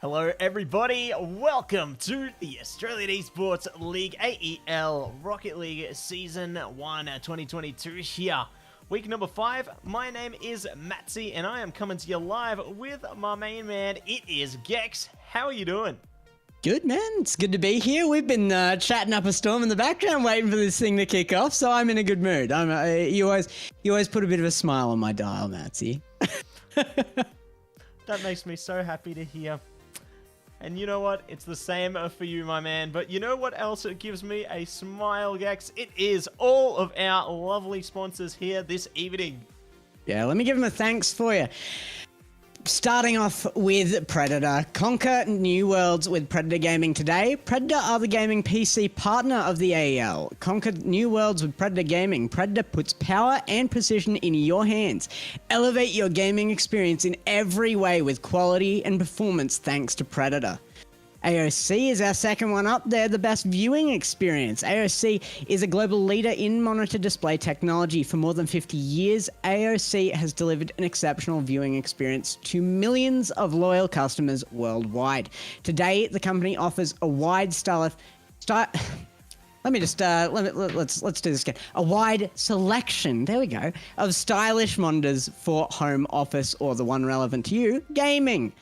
Hello everybody, welcome to the Australian Esports League AEL Rocket League Season 1 2022 here. Week number 5, my name is Mattse and I am coming to you live with my main man, it is Gex. How are you doing? Good, man. It's good to be here. We've been chatting up a storm in the background waiting for this thing to kick off, so I'm in a good mood. You always put a bit of a smile on my dial, Mattse. That makes me so happy to hear. And you know what? It's the same for you, my man. But you know what else gives me a smile, Gex? It is all of our lovely sponsors here this evening. Yeah, let me give them a thanks for you. Starting off with Predator. Conquer new worlds with Predator Gaming today. Predator are the gaming PC partner of the AEL. Conquer new worlds with Predator Gaming. Predator puts power and precision in your hands. Elevate your gaming experience in every way with quality and performance thanks to Predator. AOC is our second one up there, the best viewing experience. AOC is a global leader in monitor display technology. For more than 50 years, AOC has delivered an exceptional viewing experience to millions of loyal customers worldwide. Today, the company offers a wide let's do this again. A wide selection, there we go, of stylish monitors for home, office, or the one relevant to you, gaming.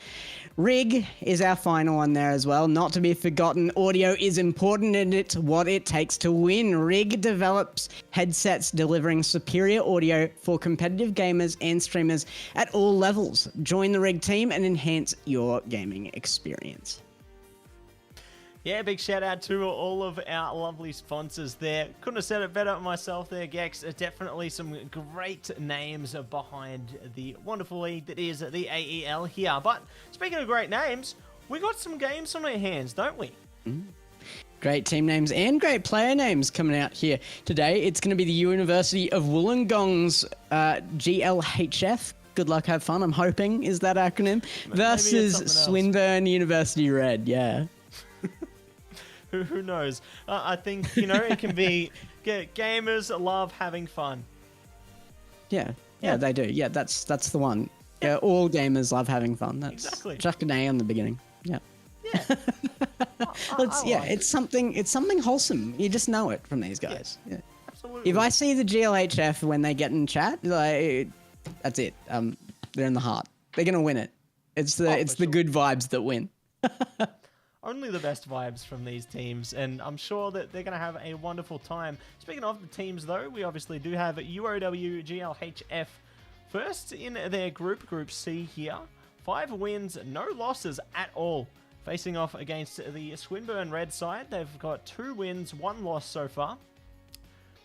Rig is our final one there as well. Not to be forgotten, audio is important and it's what it takes to win. Rig develops headsets delivering superior audio for competitive gamers and streamers at all levels. Join the Rig team and enhance your gaming experience. Yeah, big shout out to all of our lovely sponsors there. Couldn't have said it better myself there, Gex. Definitely some great names behind the wonderful league that is the AEL here. But speaking of great names, we got some games on our hands, don't we? Great team names and great player names coming out here today. It's going to be the University of Wollongong's GLHF. Good luck, have fun, I'm hoping, is that acronym. Versus Swinburne University Red, yeah. Who knows? I think, it can be... gamers love having fun. Yeah, they do. Yeah, that's the one. Yeah, all gamers love having fun. That's exactly. Chuck an A on the beginning. Yeah. Yeah. It's something wholesome. You just know it from these guys. Yeah. Absolutely. If I see the GLHF when they get in chat, that's it. They're in the heart. They're gonna win it. It's the good vibes that win. Only the best vibes from these teams, and I'm sure that they're going to have a wonderful time. Speaking of the teams, though, we obviously do have UOW Glhf first in their Group C here. 5 wins, no losses at all. Facing off against the Swinburne Red side, they've got 2 wins, 1 loss so far.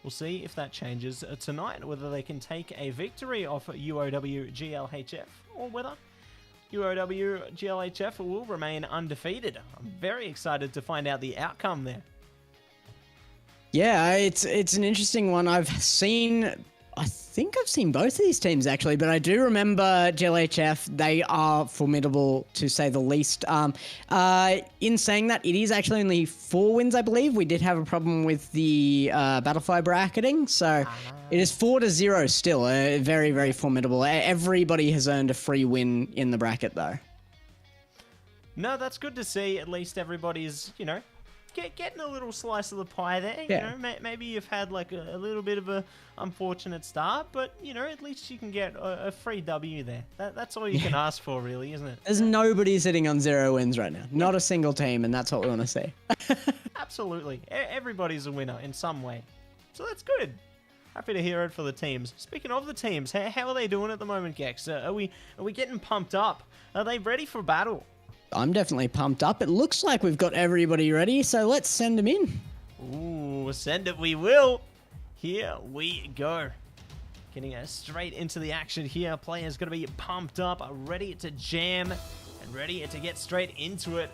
We'll see if that changes tonight, whether they can take a victory off UOW Glhf or whether UOW Glhf will remain undefeated. I'm very excited to find out the outcome there. Yeah, it's an interesting one. I think I've seen both of these teams actually, but I do remember GLHF. They are formidable to say the least. In saying that, it is actually only 4 wins, I believe. We did have a problem with the Battlefy bracketing, so it is 4-0 still. Very, very formidable. Everybody has earned a free win in the bracket, though. No, that's good to see. At least everybody's, getting a little slice of the pie there. Yeah. Maybe you've had like a little bit of a unfortunate start, but at least you can get a free W there. That's all you can ask for, really, isn't it? There's nobody sitting on 0 wins right now. Not a single team, and that's what we want to see. Absolutely. Everybody's a winner in some way. So that's good. Happy to hear it for the teams. Speaking of the teams, how are they doing at the moment, Gex? Are we getting pumped up? Are they ready for battle? I'm definitely pumped up. It looks like we've got everybody ready, so let's send them in. Ooh, send it we will. Here we go. Getting straight into the action here. Players got to be pumped up, ready to jam, and ready to get straight into it.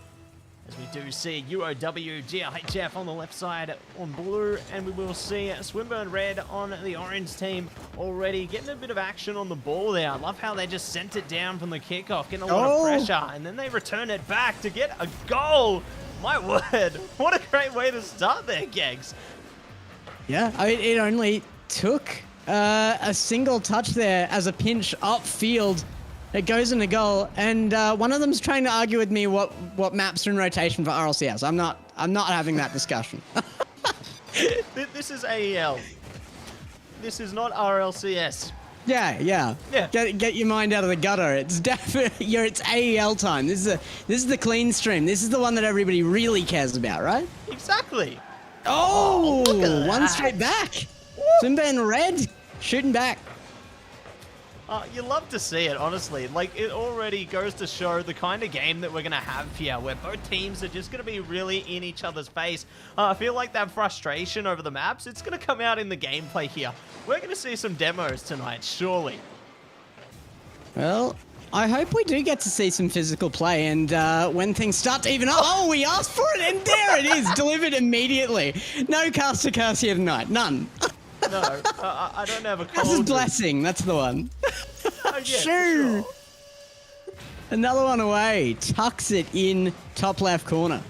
As we do see UOW Glhf on the left side on blue, and we will see Swinburne Red on the orange team already getting a bit of action on the ball there. I love how they just sent it down from the kickoff, getting a lot of pressure, and then they return it back to get a goal. My word, what a great way to start there, Gegs. Yeah, it only took a single touch there as a pinch upfield It goes in a goal, and one of them's trying to argue with me what maps are in rotation for RLCS. I'm not having that discussion. This is AEL. This is not RLCS. Yeah. Get your mind out of the gutter. It's definitely it's AEL time. This is the clean stream. This is the one that everybody really cares about, right? Exactly. Oh, look at one that. straight back. Swinburne Red shooting back. You love to see it, honestly. Like, it already goes to show the kind of game that we're going to have here, where both teams are just going to be really in each other's face. I feel like that frustration over the maps, it's going to come out in the gameplay here. We're going to see some demos tonight, surely. Well, I hope we do get to see some physical play, and when things start to even up... Oh, we asked for it, and there it is, delivered immediately. No cast to curse here tonight, none. No, I don't have a cold. That's his blessing, that's the one. Oh, yeah, Shoo! for sure. Another one away, tucks it in top left corner.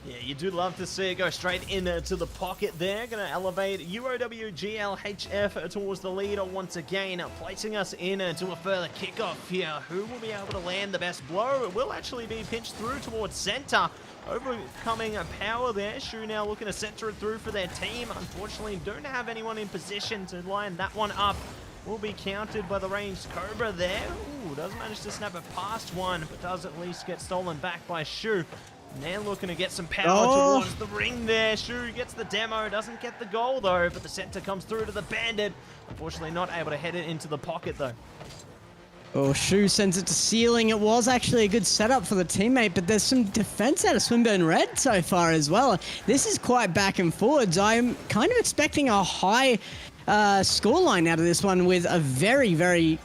Yeah, you do love to see it go straight into the pocket there. Going to elevate UOW Glhf towards the lead once again, placing us into a further kickoff here. Who will be able to land the best blow? It will actually be pitched through towards center. Overcoming a power there. Shu now looking to center it through for their team. Unfortunately, don't have anyone in position to line that one up. Will be countered by the ranged Cobra there. Ooh, does manage to snap it past one, but does at least get stolen back by Shu. And they're looking to get some power towards the ring there. Shu gets the demo, doesn't get the goal though, but the center comes through to the Bandit. Unfortunately, not able to head it into the pocket though. Oh, Shu sends it to ceiling. It was actually a good setup for the teammate, but there's some defense out of Swinburne Red so far as well. This is quite back and forwards. I'm kind of expecting a high scoreline out of this one with a very, very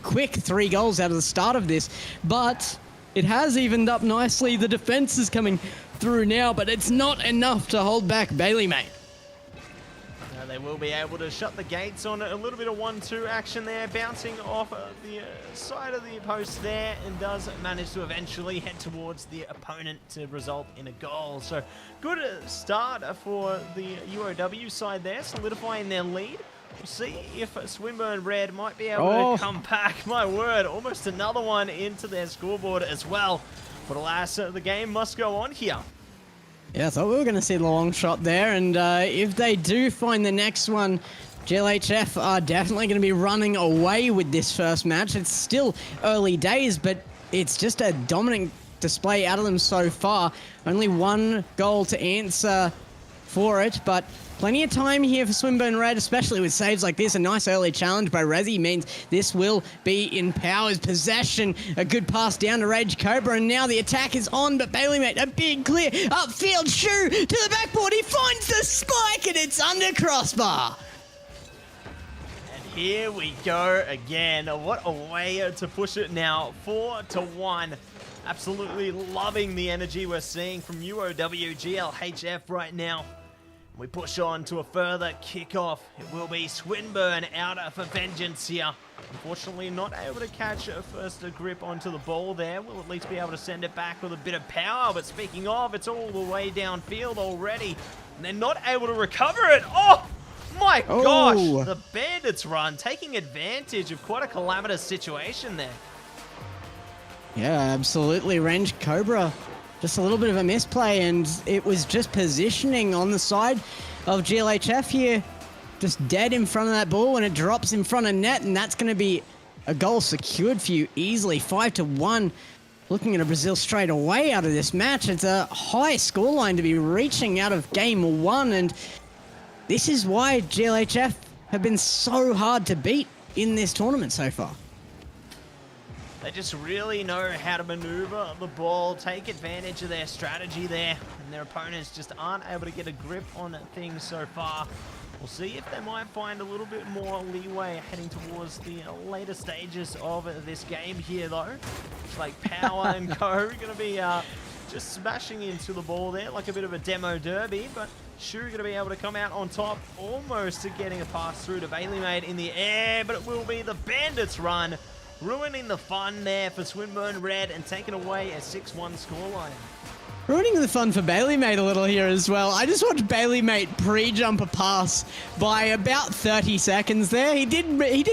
quick 3 goals out of the start of this, but it has evened up nicely. The defense is coming through now, but it's not enough to hold back Bailey Mate. They will be able to shut the gates on a little bit of 1-2 action there, bouncing off the side of the post there, and does manage to eventually head towards the opponent to result in a goal. So good start for the UOW side there, solidifying their lead. We'll see if Swinburne Red might be able to come back. My word, almost another one into their scoreboard as well. But alas, the game must go on here. Yeah, I thought we were going to see the long shot there, and if they do find the next one, GLHF are definitely going to be running away with this first match. It's still early days, but it's just a dominant display out of them so far. Only 1 goal to answer for it, but plenty of time here for Swinburne Red, especially with saves like this. A nice early challenge by Resi means this will be in Power's possession. A good pass down to Rage Cobra, and now the attack is on, but Bailey Mate, a big clear upfield. Shu to the backboard. He finds the spike, and it's under crossbar. And here we go again. What a way to push it now. 4-1. Absolutely loving the energy we're seeing from UOW Glhf right now. We push on to a further kickoff. It will be Swinburne out for vengeance here. Unfortunately, not able to catch a first grip onto the ball there. We'll at least be able to send it back with a bit of power. But speaking of, it's all the way downfield already. And they're not able to recover it. Oh, my gosh. The Bandits run, taking advantage of quite a calamitous situation there. Yeah, absolutely. Range Cobra. Just a little bit of a misplay, and it was just positioning on the side of GLHF here. Just dead in front of that ball when it drops in front of net, and that's going to be a goal secured for you easily. 5-1. Looking at a Brazil straight away out of this match. It's a high scoreline to be reaching out of game 1, and this is why GLHF have been so hard to beat in this tournament so far. They just really know how to maneuver the ball, take advantage of their strategy there, and their opponents just aren't able to get a grip on things so far. We'll see if they might find a little bit more leeway heading towards the later stages of this game here, though. It's like Power and Co. going to be just smashing into the ball there like a bit of a demo derby, but Shu going to be able to come out on top, almost getting a pass through to Bailey Mate in the air, but it will be the Bandits run, ruining the fun there for Swinburne Red and taking away a 6-1 scoreline. Ruining the fun for Bailey Mate a little here as well. I just watched Bailey Mate pre-jump a pass by about 30 seconds there. He did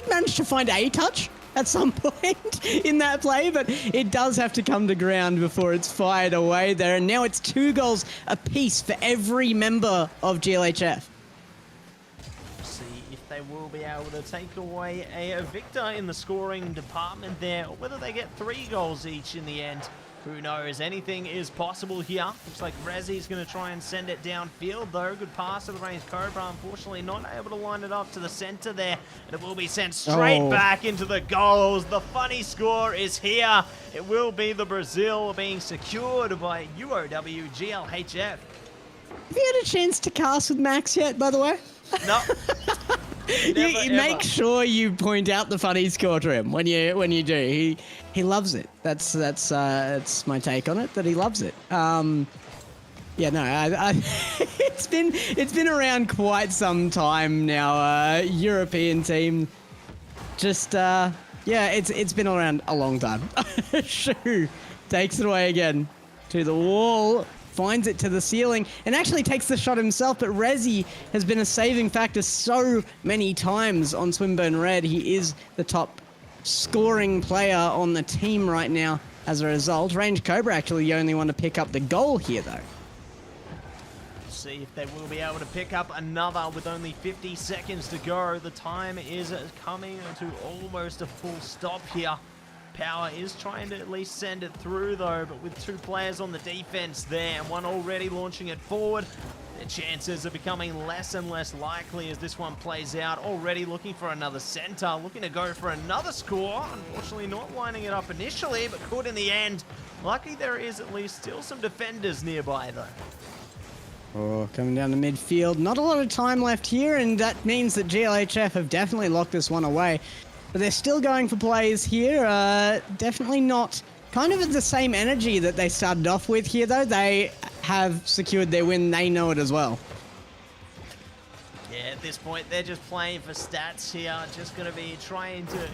manage to find a touch at some point in that play, but it does have to come to ground before it's fired away there. And now it's 2 goals apiece for every member of GLHF. See if they will be able to take away a victor in the scoring department there, or whether they get 3 goals each in the end. Who knows? Anything is possible here. Looks like Rezzy's going to try and send it downfield, though. Good pass to the range Cobra. Unfortunately, not able to line it up to the center there. And it will be sent straight back into the goals. The funny score is here. It will be the Brazil being secured by UOW Glhf. Have you had a chance to cast with Max yet, by the way? No. You make sure you point out the funny score to him when you do. He loves it. That's my take on it. That he loves it. Yeah, no, it's been around quite some time now. European team, just yeah, it's been around a long time. Shu takes it away again to the wall. Finds it to the ceiling and actually takes the shot himself, but Rezzy has been a saving factor so many times on Swinburne Red. He is the top scoring player on the team right now as a result. Range Cobra actually the only one to pick up the goal here, though. See if they will be able to pick up another with only 50 seconds to go. The time is coming to almost a full stop here. Power is trying to at least send it through, though, but with 2 players on the defense there and one already launching it forward, their chances are becoming less and less likely as this one plays out. Already looking for another center, looking to go for another score. Unfortunately, not lining it up initially, but could in the end. Lucky there is at least still some defenders nearby, though. Oh, coming down the midfield. Not a lot of time left here, and that means that GLHF have definitely locked this one away. But they're still going for plays here. Definitely not kind of at the same energy that they started off with here, though. They have secured their win. They know it as well. Yeah, at this point, they're just playing for stats here. Just going to be trying to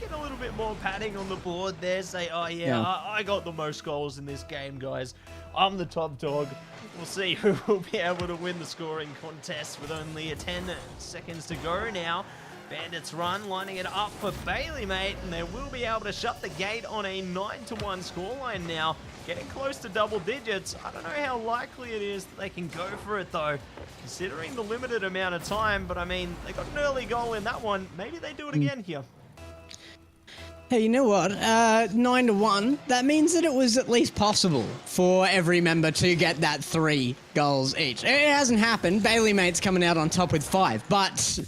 get a little bit more padding on the board there. Say, oh, yeah. I got the most goals in this game, guys. I'm the top dog. We'll see who will be able to win the scoring contest with only 10 seconds to go now. Bandits run, lining it up for Bailey, mate, and they will be able to shut the gate on a 9-1 scoreline now. Getting close to double digits. I don't know how likely it is that they can go for it, though, considering the limited amount of time. But, I mean, they got an early goal in that one. Maybe they do it again here. Hey, you know what? 9-1, that means that it was at least possible for every member to get that 3 goals each. It hasn't happened. Bailey, mate's coming out on top with 5, but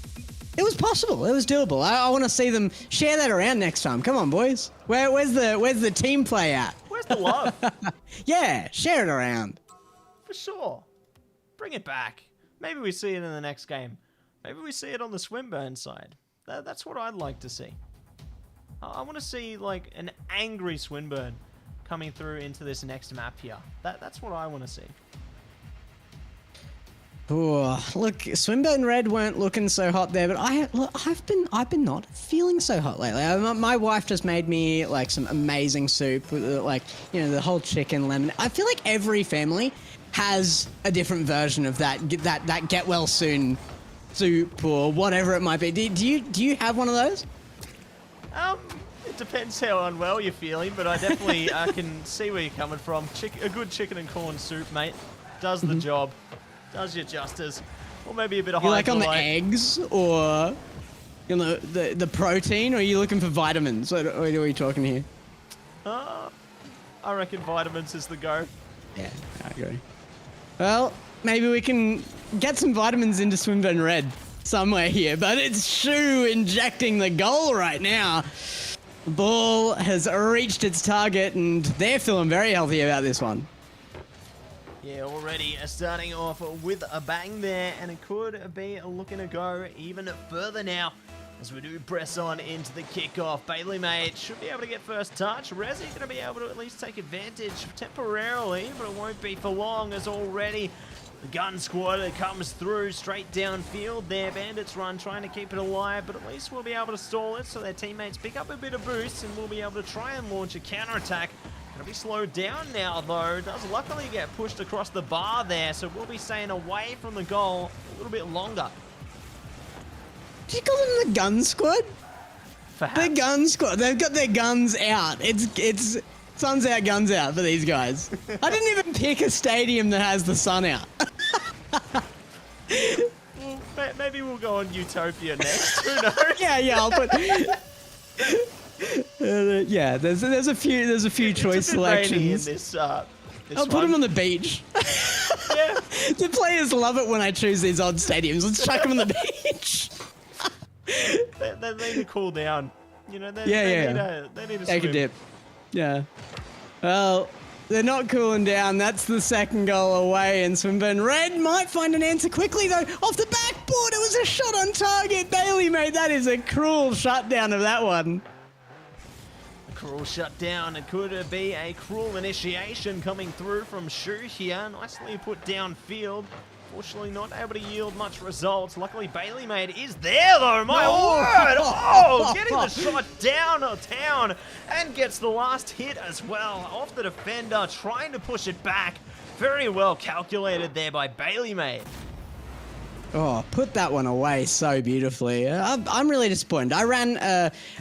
it was possible. It was doable. I want to see them share that around next time. Come on, boys. Where's the team play at? Where's the love? Yeah, share it around. For sure. Bring it back. Maybe we see it in the next game. Maybe we see it on the Swinburne side. That's what I'd like to see. I want to see like an angry Swinburne coming through into this next map here. That's what I want to see. Oh, look, Swinburne Red weren't looking so hot there, but I've been not feeling so hot lately. My wife just made me like some amazing soup with like, you know, the whole chicken lemon. I feel like every family has a different version of that get well soon soup or whatever it might be. Do you have one of those? It depends how unwell you're feeling, but I definitely can see where you're coming from. A good chicken and corn soup, mate, does the job. Does you justice. Or maybe a bit of high. You like on the eggs or, you know, the protein, or are you looking for vitamins? What are we talking here? I reckon vitamins is the go. Yeah, I agree. Well, maybe we can get some vitamins into Swinburne Red somewhere here, but it's Shu injecting the goal right now. The ball has reached its target, and they're feeling very healthy about this one. Yeah, already starting off with a bang there, and it could be looking to go even further now as we do press on into the kickoff. Bailey mate should be able to get first touch. Rezzy going to be able to at least take advantage temporarily, but it won't be for long as already the gun squad comes through straight downfield there. Bandits run, trying to keep it alive, but at least we'll be able to stall it so their teammates pick up a bit of boost, and we'll be able to try and launch a counterattack. Going to be slowed down now, though. Does luckily get pushed across the bar there, so we'll be staying away from the goal a little bit longer. Did you call them the gun squad? The gun squad. They've got their guns out. It's sun's out, guns out for these guys. I didn't even pick a stadium that has the sun out. Well, maybe we'll go on Utopia next. Who knows? Yeah, I'll put. Yeah, there's a few choice selections. In this I'll put them on the beach. Yeah. The players love it when I choose these odd stadiums. Let's chuck them on the beach. They need to cool down. You know, they need to Take swim. a dip. Yeah. Well, they're not cooling down. That's the second goal away, and Swinburne Red might find an answer quickly, though. Off the backboard, it was a shot on target. Bailey, mate, that is a cruel shutdown of that one. A cruel shutdown. It could be a cruel initiation coming through from Shu here. Nicely put downfield. Fortunately not able to yield much results. Luckily, Bailey mate is there though, my word! Oh, getting the shot down town and gets the last hit as well. Off the defender, trying to push it back. Very well calculated there by Bailey mate. Oh, put that one away so beautifully. I'm really disappointed. I ran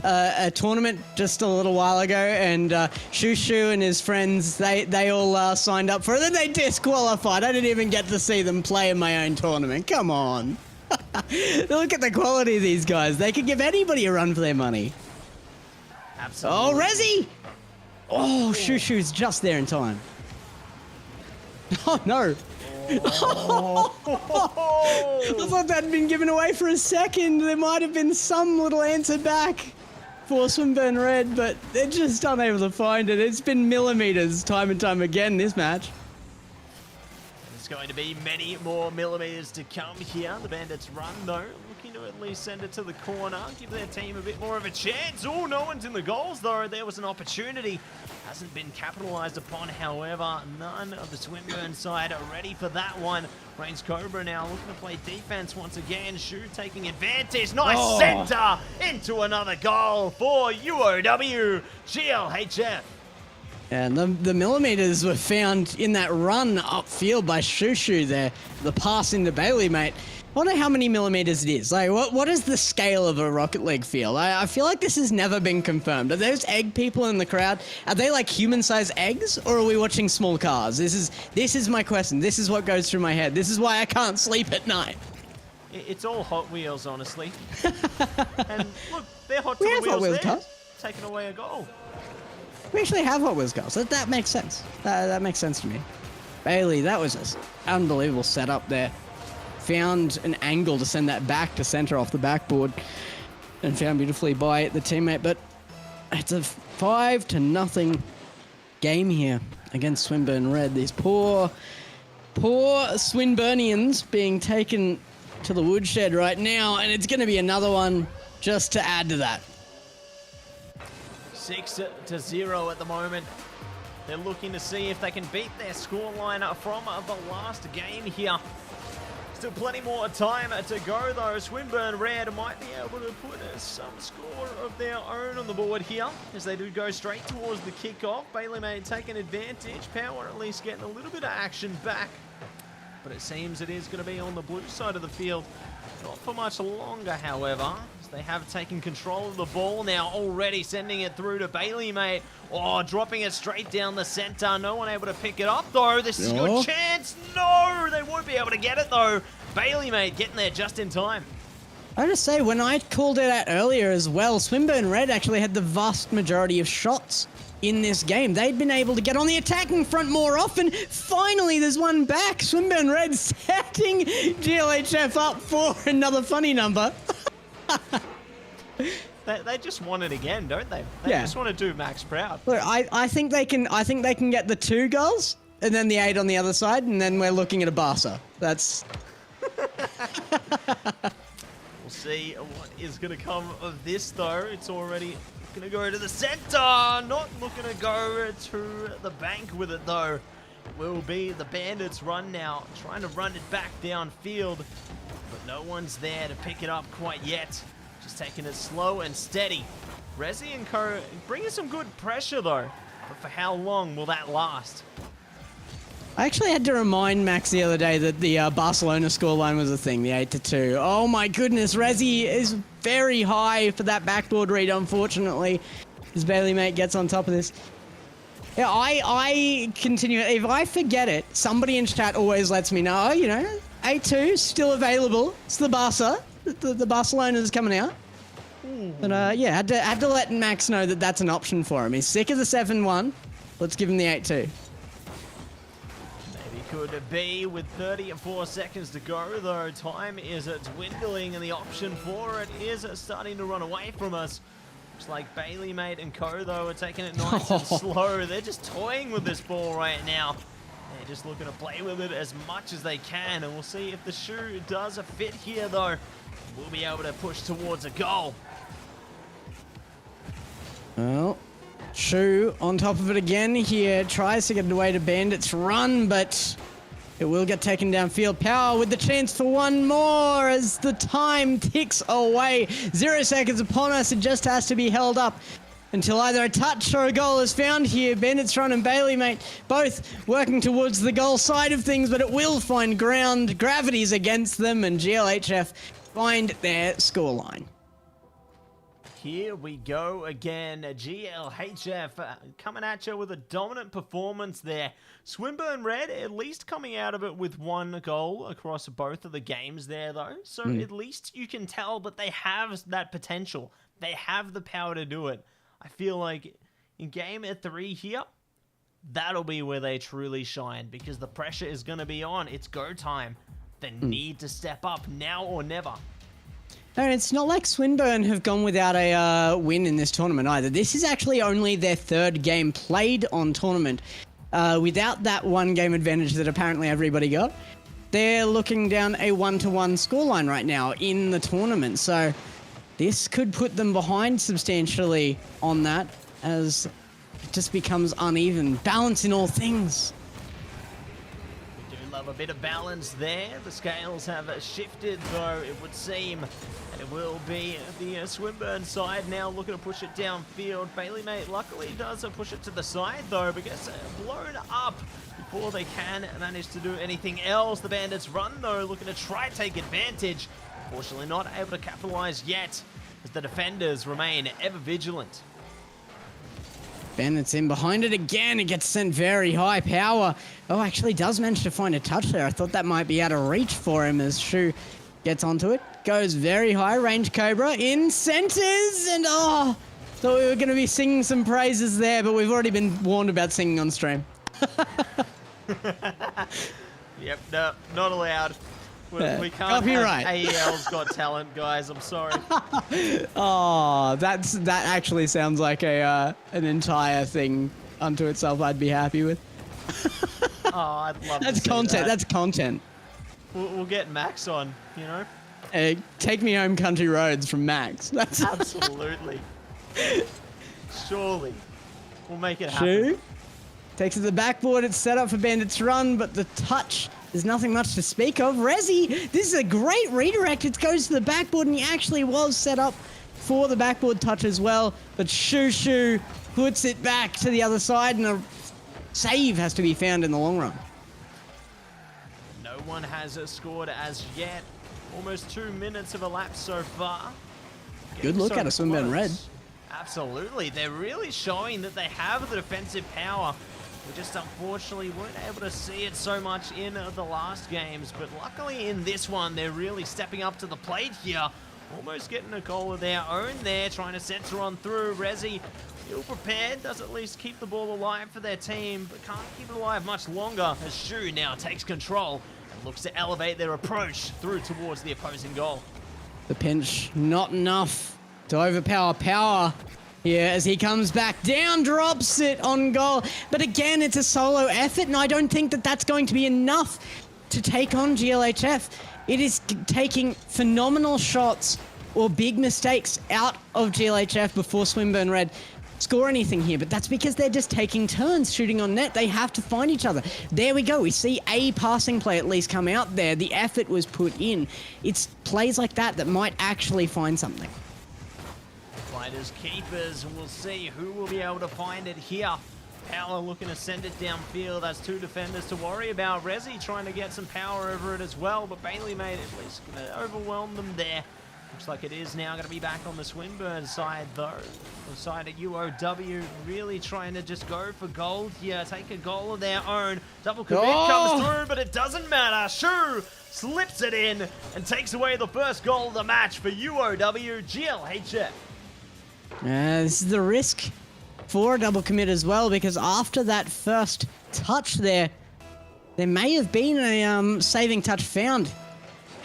a tournament just a little while ago, and Shushu and his friends, they all signed up for it, and they disqualified. I didn't even get to see them play in my own tournament. Come on. Look at the quality of these guys. They could give anybody a run for their money. Absolutely. Oh, Resi! Oh, Shushu's just there in time. Oh, no. Oh. I thought that'd been given away for a second. There might have been some little answer back for Swinburne Red, but they're just unable to find it. It's been millimeters time and time again this match. There's going to be many more millimeters to come here. The Bandits run though, looking to at least send it to the corner, give their team a bit more of a chance. Oh, no one's in the goals though. There was an opportunity. Hasn't been capitalized upon, however. None of the Swinburne side are ready for that one. Reigns Cobra now looking to play defense once again. Shu taking advantage. Nice center into another goal for UOW Glhf. And the millimeters were found in that run upfield by Shushu there. The pass into Bailey, mate. I wonder how many millimeters it is. Like, what is the scale of a Rocket League field? I feel like this has never been confirmed. Are those egg people in the crowd? Are they like human-sized eggs, or are we watching small cars? This is my question. This is what goes through my head. This is why I can't sleep at night. It's all Hot Wheels, honestly. And look, they're Hot We have Wheels Hot Wheels there, cars. taking away a goal. We actually have Hot Wheels cars. That makes sense. That makes sense to me. Bailey, that was an unbelievable setup there. Found an angle to send that back to center off the backboard, and found beautifully by the teammate. But it's a 5-0 game here against Swinburne Red. These poor Swinburnians being taken to the woodshed right now, and it's going to be another one just to add to that. 6-0 at the moment. They're looking to see if they can beat their scoreline from the last game here. Still plenty more time to go though. Swinburne Red might be able to put some score of their own on the board here as they do go straight towards the kickoff. Bailey may take an advantage. Power at least getting a little bit of action back. But it seems it is going to be on the blue side of the field. Not for much longer, however, as they have taken control of the ball now, already sending it through to Bailey, mate. Oh, dropping it straight down the center. No one able to pick it up, though. This is a good chance. No, they won't be able to get it, though. Bailey, mate, getting there just in time. I just say, when I called it out earlier as well, Swinburne Red actually had the vast majority of shots in this game. They'd been able to get on the attacking front more often. Finally, there's one back. Swinburne Red setting GLHF up for another funny number. They just want it again, don't they? They just want to do Max proud. Look, I think they can get the 2 goals and then the 8 on the other side, and then we're looking at a Barca. That's. We'll see what is going to come of this, though. It's already going to go to the center. Not looking to go to the bank with it, though. It will be the Bandits' run now, trying to run it back downfield, but no one's there to pick it up quite yet. Just taking it slow and steady. Resi and Co bringing some good pressure, though. But for how long will that last? I actually had to remind Max the other day that the Barcelona scoreline was a thing, the 8-2. Oh my goodness, Resi is very high for that backboard read, unfortunately, as Bailey Mate gets on top of this. Yeah, I continue. If I forget it, somebody in chat always lets me know, you know, A2 still available. It's the Barca. The Barcelona's coming out. But yeah, had to let Max know that that's an option for him. He's sick of the 7-1. Let's give him the 8-2. Maybe could be with 34 seconds to go, though. Time is dwindling, and the option for it is starting to run away from us. Looks like Bailey Mate and co, though, are taking it nice and slow. They're just toying with this ball right now. They're just looking to play with it as much as they can, and we'll see if the shoe does a fit here, though. We'll be able to push towards a goal. Well, Shu on top of it again here, tries to get away to Bandit's run, but it will get taken downfield. Power with the chance for one more as the time ticks away. 0 seconds upon us, it just has to be held up until either a touch or a goal is found here. Bandit's run and Bailey Mate both working towards the goal side of things, but it will find ground. Gravity's against them, and GLHF find their scoreline. Here we go again. GLHF coming at you with a dominant performance there. Swinburne Red at least coming out of it with one goal across both of the games there, though. So at least you can tell that they have that potential. They have the power to do it. I feel like in game 3 here, that'll be where they truly shine, because the pressure is going to be on. It's go time. They need to step up now or never. No, it's not like Swinburne have gone without a win in this tournament either. This is actually only their 3rd game played on tournament without that one game advantage that apparently everybody got. They're looking down a 1-1 scoreline right now in the tournament. So this could put them behind substantially on that, as it just becomes uneven. Balance in all things. We do love a bit of balance there. The scales have shifted, though, it would seem. And it will be the Swinburne side now looking to push it downfield. Bailey Mate luckily does push it to the side, though, but gets blown up before they can manage to do anything else. The Bandits run, though, looking to try to take advantage. Unfortunately not able to capitalize yet, as the defenders remain ever vigilant. Bandit's in behind it again. It gets sent very high. Power, oh, actually does manage to find a touch there. I thought that might be out of reach for him as Shu gets onto it. Goes very high. Range Cobra in centers. And oh, thought we were going to be singing some praises there, but we've already been warned about singing on stream. Yep, no, not allowed. We can't Copyright. have AEL's Got Talent, guys. I'm sorry. Oh, that actually sounds like an entire thing unto itself I'd be happy with. Oh, I'd love That's to see content. that. That's content. We'll get Max on, you know? Take Me Home Country Roads from Max. That's Absolutely. Surely. We'll make it happen. Shu takes it to the backboard. It's set up for Bandit's run, but the touch, there's nothing much to speak of. Rezi, this is a great redirect. It goes to the backboard, and he actually was set up for the backboard touch as well. But Shu puts it back to the other side, and a save has to be found in the long run. No one has scored as yet. Almost 2 minutes have elapsed so far. Good look at a Swinburne Red. Absolutely. They're really showing that they have the defensive power. We just unfortunately weren't able to see it so much in the last games. But luckily in this one, they're really stepping up to the plate here. Almost getting a goal of their own there, trying to center on through. Rezi, ill prepared, does at least keep the ball alive for their team, but can't keep it alive much longer as Shu now takes control and looks to elevate their approach through towards the opposing goal. The pinch, not enough to overpower Power here as he comes back down, drops it on goal. But again, it's a solo effort, and I don't think that that's going to be enough to take on GLHF. It is taking phenomenal shots or big mistakes out of GLHF before Swinburne Red score anything here, but that's because they're just taking turns shooting on net. They have to find each other. There we go. We see a passing play at least come out there. The effort was put in. It's plays like that that might actually find something. Fighters, keepers, we'll see who will be able to find it here. Power looking to send it downfield. That's two defenders to worry about. Rezi trying to get some power over it as well, but Bailey Mate at least going to overwhelm them there. Looks like it is now going to be back on the Swinburne side, though. The side at UOW really trying to just go for gold here, take a goal of their own. Double commit comes through, but it doesn't matter. Shu slips it in and takes away the first goal of the match for UOW GLHF. This is the risk for a double commit as well, because after that first touch there may have been a saving touch found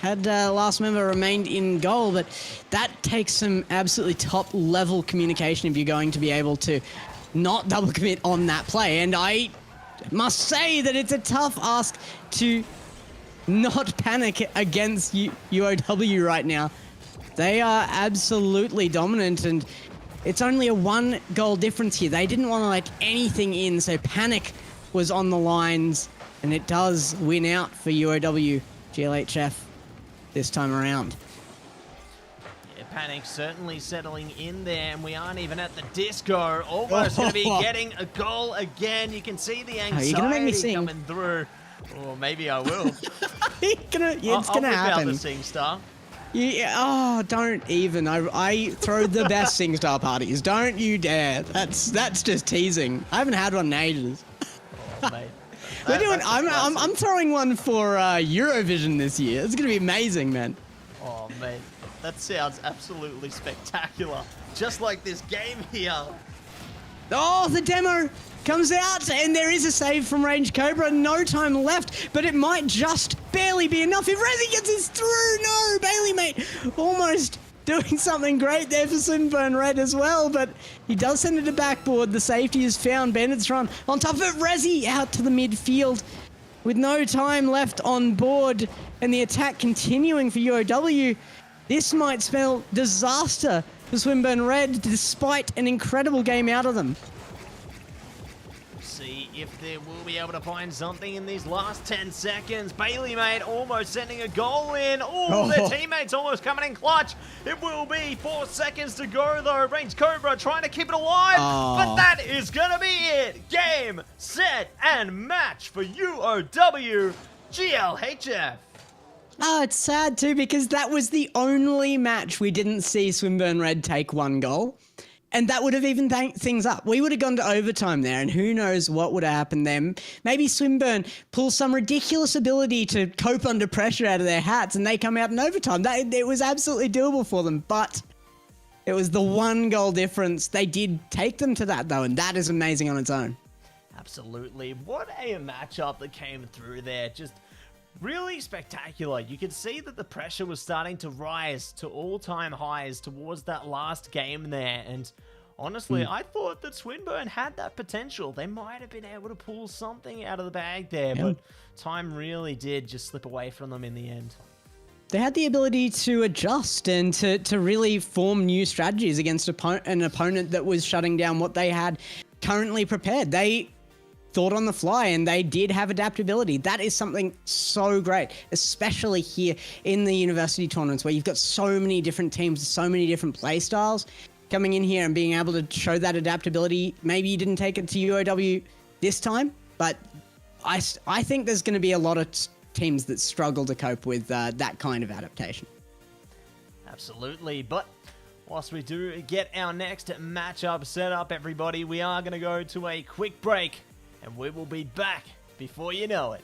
had last member remained in goal, but that takes some absolutely top level communication if you're going to be able to not double commit on that play. And I must say that it's a tough ask to not panic against UOW right now. They are absolutely dominant, and it's only a 1 goal difference here. They didn't want to let anything in, so panic was on the lines, and it does win out for UOW GLHF this time around. Yeah, panic certainly settling in there, and we aren't even at the disco. Almost going to be getting a goal again. You can see the anxiety coming through. Or maybe I will. It's gonna happen. I'll the Sing Star. Yeah, oh, don't even. I throw the best Sing Star parties. Don't you dare. That's just teasing. I haven't had one in ages. Oh, mate. I'm throwing one for Eurovision this year. It's gonna be amazing, man. Oh, mate. That sounds absolutely spectacular. Just like this game here. Oh, the demo comes out, and there is a save from Range Cobra. No time left, but it might just barely be enough. If Resi gets this through, no, Bailey, mate, almost doing something great there for Swinburne Red as well, but he does send it to backboard. The safety is found. Bandits run on top of it. Resi out to the midfield with no time left on board, and the attack continuing for UOW. This might spell disaster for Swinburne Red, despite an incredible game out of them. See if they will be able to find something in these last 10 seconds. Bailey, mate, almost sending a goal in. Oh, their teammates almost coming in clutch. It will be 4 seconds to go, though. Range Cobra trying to keep it alive, but that is going to be it. Game, set, and match for UOW GLHF. Oh, it's sad too, because that was the only match we didn't see Swinburne Red take 1 goal. And that would have evened things up. We would have gone to overtime there, and who knows what would have happened then. Maybe Swinburne pulls some ridiculous ability to cope under pressure out of their hats, and they come out in overtime. It was absolutely doable for them, but it was the 1 goal difference. They did take them to that, though, and that is amazing on its own. Absolutely. What a matchup that came through there. Just really spectacular. You could see that the pressure was starting to rise to all-time highs towards that last game there, and honestly, I thought that Swinburne had that potential. They might have been able to pull something out of the bag there, but time really did just slip away from them in the end. They had the ability to adjust and to really form new strategies against an opponent that was shutting down what they had currently prepared. They thought on the fly, and they did have adaptability. That is something so great, especially here in the university tournaments where you've got so many different teams, so many different play styles coming in here and being able to show that adaptability. Maybe you didn't take it to UOW this time, but I think there's going to be a lot of teams that struggle to cope with that kind of adaptation. Absolutely, but whilst we do get our next matchup set up, everybody, we are going to go to a quick break, and we will be back before you know it.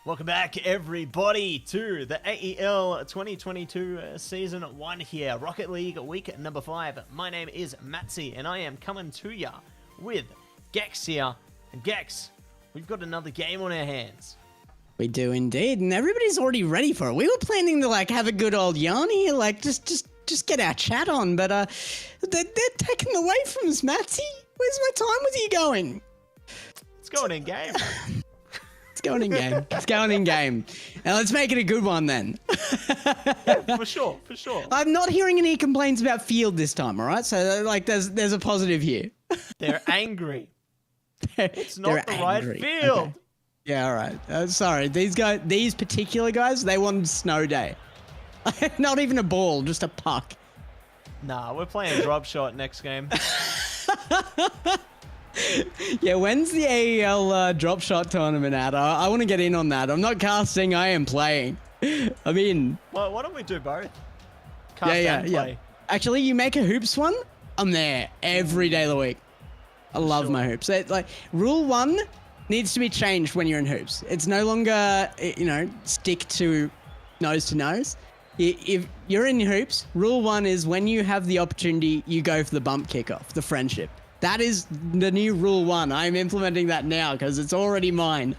Welcome back, everybody, to the AEL 2022 Season 1 here. Rocket League Week number 5. My name is Mattse, and I am coming to ya with Gex here. And Gex, we've got another game on our hands. We do indeed, and everybody's already ready for it. We were planning to, like, have a good old yarn here, like, just get our chat on, but they're taking away from us, Mattse. Where's my time with you going? It's going in game. It's going in game. It's going in game. Now let's make it a good one then. Yeah, for sure. I'm not hearing any complaints about field this time, all right? So like, there's a positive here. They're angry. It's not the right field. Okay. Yeah, all right. Sorry, these particular guys, they wanted snow day. Not even a ball, just a puck. Nah, we're playing drop shot next game. Yeah, when's the AEL drop shot tournament at? I want to get in on that. I'm not casting, I am playing. I'm in. Well, why don't we do both? Cast and play. Yeah. Actually, you make a hoops one, I'm there every day of the week. I love my hoops. Like, rule 1 needs to be changed when you're in hoops. It's no longer, stick to nose. If you're in hoops, rule 1 is when you have the opportunity, you go for the bump kickoff, the friendship. That is the new rule 1. I'm implementing that now because it's already mine.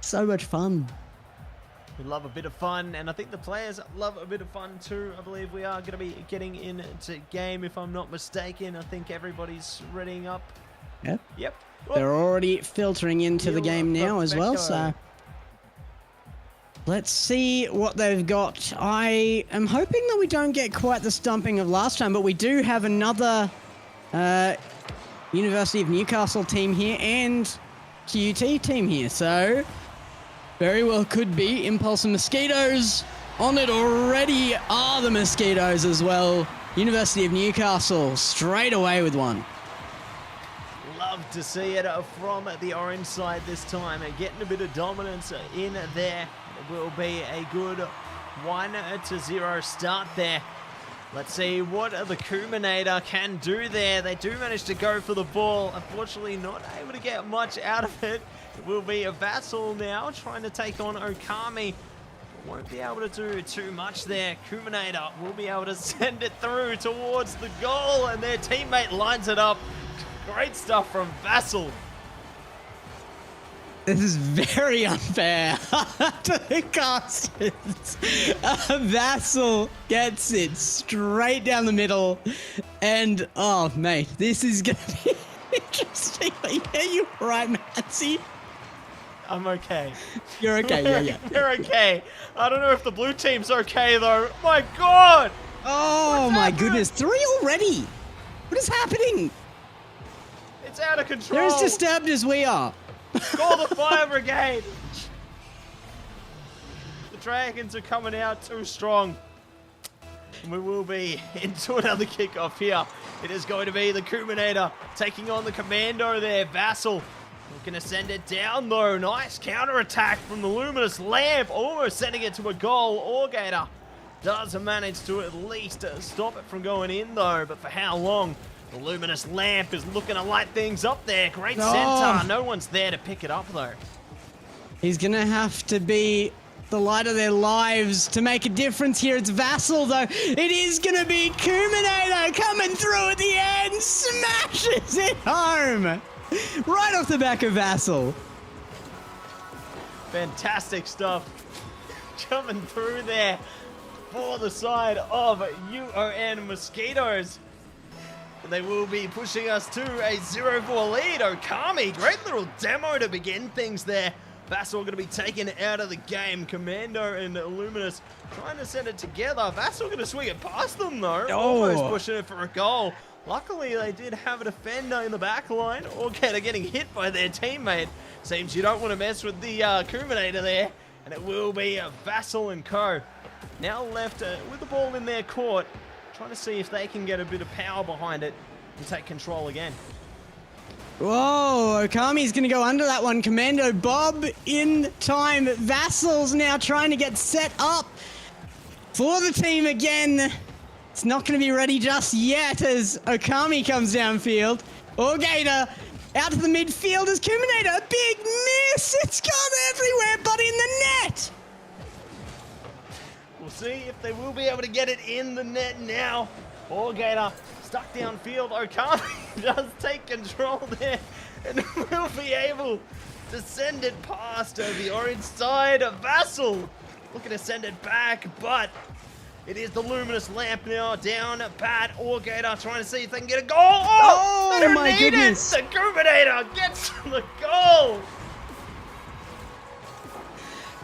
So much fun. We love a bit of fun, and I think the players love a bit of fun too. I believe we are going to be getting into game, if I'm not mistaken. I think everybody's readying up. Yep. They're already filtering into the game now as well, so let's see what they've got. I am hoping that we don't get quite the stumping of last time, but we do have another University of Newcastle team here and QUT team here, so very well could be Impulse and Mosquitoes. On it already are the Mosquitoes as well. University of Newcastle straight away with one. Love to see it from the orange side this time, getting a bit of dominance in there. It will be a good 1-0 start there. Let's see what the Kuminator can do there. They do manage to go for the ball. Unfortunately, not able to get much out of it. It will be a Vassal now trying to take on Okami. Won't be able to do too much there. Kuminator will be able to send it through towards the goal, and their teammate lines it up. Great stuff from Vassal. This is very unfair to the casters. Vassal gets it straight down the middle. And, oh, mate, this is going to be interesting. Yeah, you're right, Mattse. I'm okay. You're okay, yeah. We're okay. I don't know if the blue team's okay, though. My God! Oh, my goodness. 3 already. What is happening? It's out of control. They're as disturbed as we are. Call the fire brigade! The Dragons are coming out too strong. And we will be into another kickoff here. It is going to be the Kuminator taking on the Commando there. Vassal looking to send it down though. Nice counter-attack from the Luminous Lamp. Almost sending it to a goal. Orgator does manage to at least stop it from going in though. But for how long? The Luminous Lamp is looking to light things up there. Great center. No one's there to pick it up, though. He's going to have to be the light of their lives to make a difference here. It's Vassal, though. It is going to be Kuminator coming through at the end. Smashes it home. Right off the back of Vassal. Fantastic stuff. Coming through there for the side of UON Mosquitoes. They will be pushing us to a 0-4 lead. Okami, great little demo to begin things there. Vassal going to be taken out of the game. Commando and Luminous trying to send it together. Vassal going to swing it past them though. Almost pushing it for a goal. Luckily, they did have a defender in the back line. Orgator getting hit by their teammate. Seems you don't want to mess with the Kuminator there. And it will be Vassal and co. Now left with the ball in their court. Trying to see if they can get a bit of power behind it and take control again. Whoa, Okami's going to go under that one. Commando Bob in time. Vassal's now trying to get set up for the team again. It's not going to be ready just yet as Okami comes downfield. Orgator Out to the midfield is Kuminator. A big miss. It's gone everywhere but in the net. We'll see if they will be able to get it in the net now. Gator stuck downfield. Okami does take control there and will be able to send it past the orange side. Vassal looking to send it back, but it is the luminous lamp now down. Pat Gator trying to see if they can get a goal. Oh they don't my need goodness. It. The Kuminator gets the goal.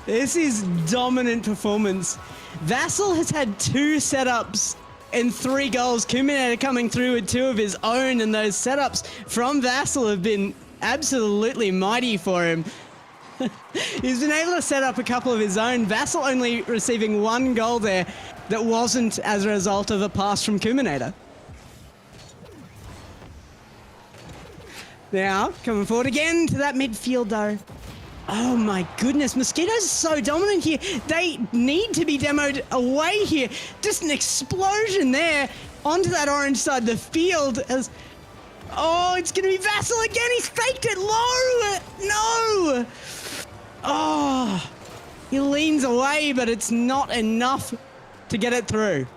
This is dominant performance. Vassal has had 2 setups and 3 goals. Kuminator coming through with 2 of his own, and those setups from Vassal have been absolutely mighty for him. He's been able to set up a couple of his own. Vassal only receiving 1 goal there that wasn't as a result of a pass from Kuminator. Now, coming forward again to that midfield though. Oh my goodness, Mosquitoes are so dominant here. They need to be demoed away here. Just an explosion there onto that orange side of the field as... Oh, it's going to be Vassal again. He's faked it low. No. Oh, he leans away, but it's not enough to get it through.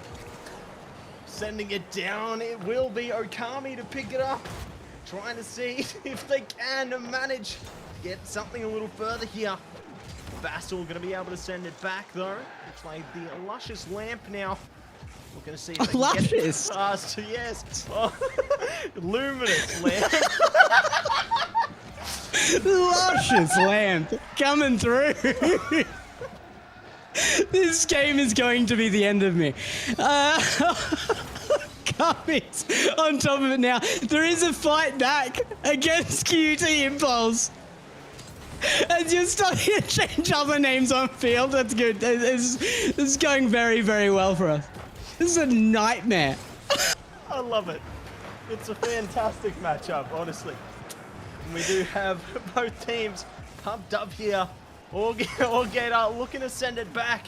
Sending it down. It will be Okami to pick it up. Trying to see if they can manage to get something a little further here. Vassal going to be able to send it back, though. Looks like the luscious lamp now. We're going to see if they can get it past. Yes. Oh. Luminous lamp. Luscious lamp coming through. This game is going to be the end of me. Guppies on top of it now. There is a fight back against QUT Impulse. As you're starting to change other names on field, that's good. This is going very, very well for us. This is a nightmare. I love it. It's a fantastic matchup, honestly. And we do have both teams pumped up here. Gator looking to send it back.